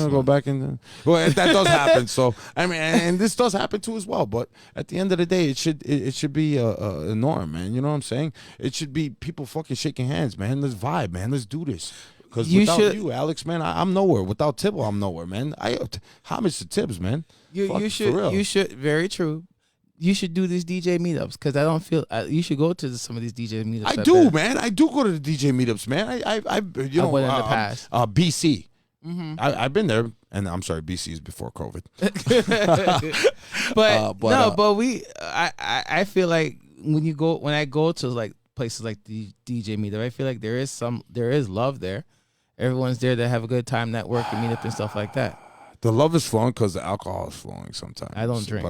go back and well, that does happen. So I mean, and this does happen too as well. But at the end of the day, it should be a norm, man. You know what I'm saying? It should be people fucking shaking hands, man. Let's vibe, man. Let's do this. Because without you, Alex, man, I'm nowhere. Without Tibble, I'm nowhere, man. Homage to Tibbs, man. You should. Very true. You should do these DJ meetups because I don't feel you should go to some of these DJ meetups. I do, man. I do go to the DJ meetups, man. I you know, went in the past. BC. Mm-hmm. I've been there, and I'm sorry, BC is before COVID. I feel like when I go to like places like the DJ meetup, I feel like there is love there. Everyone's there to have a good time, network, and meet up and stuff like that. The love is flowing because the alcohol is flowing sometimes. I don't drink,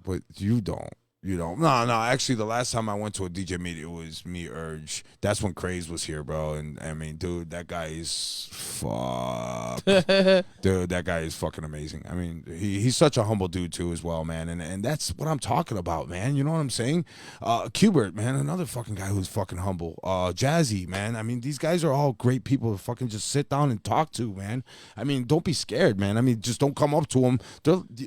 but you don't. You don't. No. Actually, the last time I went to a DJ meet, it was me, Urge. That's when Craze was here, bro. And I mean, dude, that guy is fuck. Dude, that guy is fucking amazing. I mean, he's such a humble dude too, as well, man. And that's what I'm talking about, man. You know what I'm saying? Qbert, man, another fucking guy who's fucking humble. Jazzy, man. I mean, these guys are all great people to fucking just sit down and talk to, man. I mean, don't be scared, man. I mean, just don't come up to them.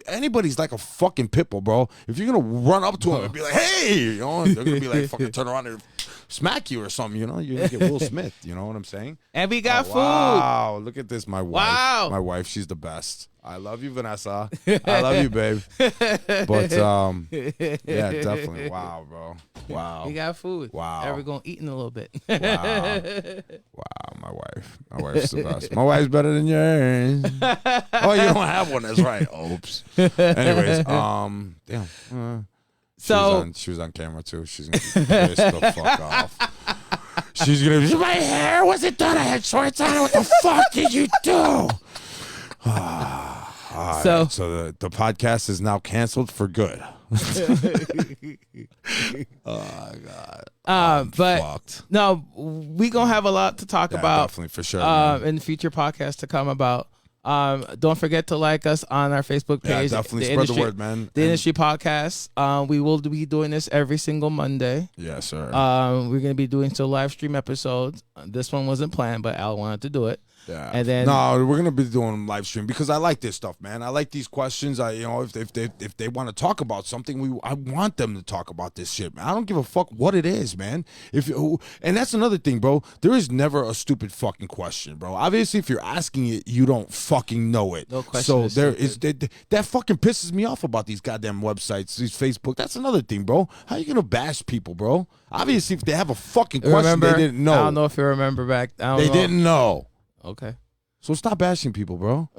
Anybody's like a fucking pitbull, bro. If you're gonna run up to him and be like, hey, you know, they're gonna be like, fucking turn around and smack you or something, you know. You're gonna get Will Smith, you know what I'm saying? And we got food. Wow, look at this, my wife. Wow. My wife, she's the best. I love you, Vanessa. I love you, babe. But yeah, definitely. Wow, bro. Wow. We got food. Wow. And we're gonna eat in a little bit. Wow, my wife. My wife's the best. My wife's better than yours. Oh, you don't have one. That's right. Oops. Anyways, damn. She was on camera too. She's gonna be pissed the fuck off. She's gonna be, my hair wasn't done. I had shorts on. What the fuck did you do? So the podcast is now canceled for good. Oh God. But fucked. No, we gonna have a lot to talk about. Definitely, for sure. In future podcasts to come about. Don't forget to like us on our Facebook page. Yeah, definitely spread the word, man. The Industry Podcast. We will be doing this every single Monday. Yes, sir. We're gonna be doing some live stream episodes. This one wasn't planned, but Al wanted to do it. Yeah. And then we're gonna be doing live stream because I like this stuff, man. I like these questions. If they want to talk about something, I want them to talk about this shit, man. I don't give a fuck what it is, man. And that's another thing, bro. There is never a stupid fucking question, bro. Obviously, if you're asking it, you don't fucking know it. No question. So that fucking pisses me off about these goddamn websites, these Facebook. That's another thing, bro. How you gonna bash people, bro? Obviously, if they have a fucking question, they didn't know. I don't know if you remember back. They didn't know. Okay. So stop bashing people, bro.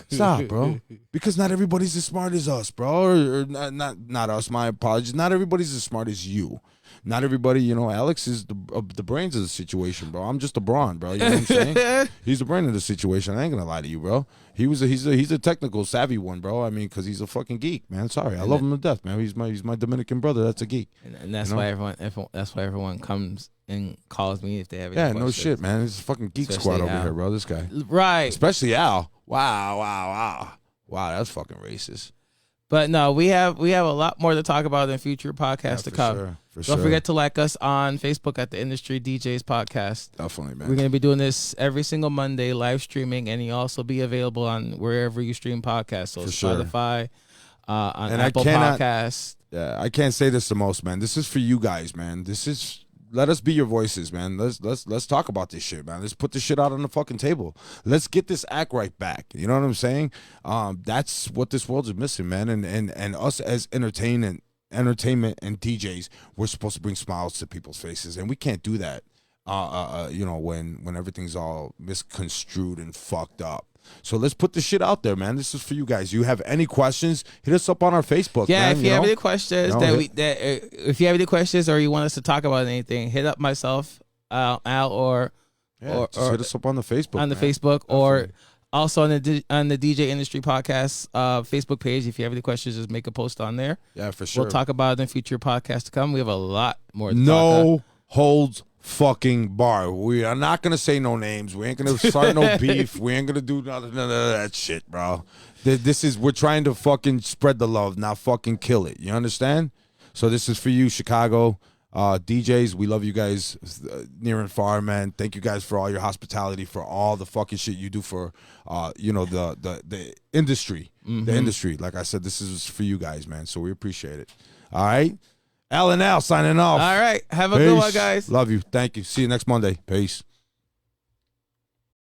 Stop, bro. Because not everybody's as smart as us, bro. Or not us. My apologies. Not everybody's as smart as you. Not everybody, you know. Alex is the brains of the situation, bro. I'm just the brawn, bro. You know what I'm saying? He's the brain of the situation. I ain't gonna lie to you, bro. He's a technical savvy one, bro. I mean, because he's a fucking geek, man. Sorry, I love him to death, man. He's my Dominican brother. That's a geek, and that's why everyone comes and calls me if they have any questions. No shit, man. It's a fucking geek squad over here, bro. This guy, right? Especially Al. Wow. That's fucking racist. But no, we have a lot more to talk about in future podcasts to come. Sure. Don't forget to like us on Facebook at the Industry DJs Podcast. Definitely, man. We're going to be doing this every single Monday, live streaming, and you also be available on wherever you stream podcasts. So Spotify, on and Apple Podcasts. Yeah, I can't say this the most, man. This is for you guys, man. Let us be your voices, man. Let's talk about this shit, man. Let's put this shit out on the fucking table. Let's get this act right back. You know what I'm saying? That's what this world is missing, man. And us as entertainment entertainment and DJs, we're supposed to bring smiles to people's faces, and we can't do that. When everything's all misconstrued and fucked up. So let's put the shit out there, man. This is for you guys. You have any questions? Hit us up on our Facebook. Yeah, man, if you have any questions if you have any questions or you want us to talk about anything, hit up myself, Al, or just hit us up on the Facebook. Facebook, or also on the DJ Industry Podcast Facebook page. If you have any questions, just make a post on there. Yeah, for sure. We'll talk about it in future podcasts to come. We have a lot more. No holds fucking bar. We are not gonna say no names. We ain't gonna start no beef. We ain't gonna do none of that shit, bro. We're trying to fucking spread the love, not fucking kill it. You understand? So this is for you, Chicago DJs. We love you guys near and far, man. Thank you guys for all your hospitality, for all the fucking shit you do for the industry. The industry. Like I said, this is for you guys, man. So we appreciate it. All right. Al and Al signing off. All right. Have a good one, guys. Love you. Thank you. See you next Monday. Peace.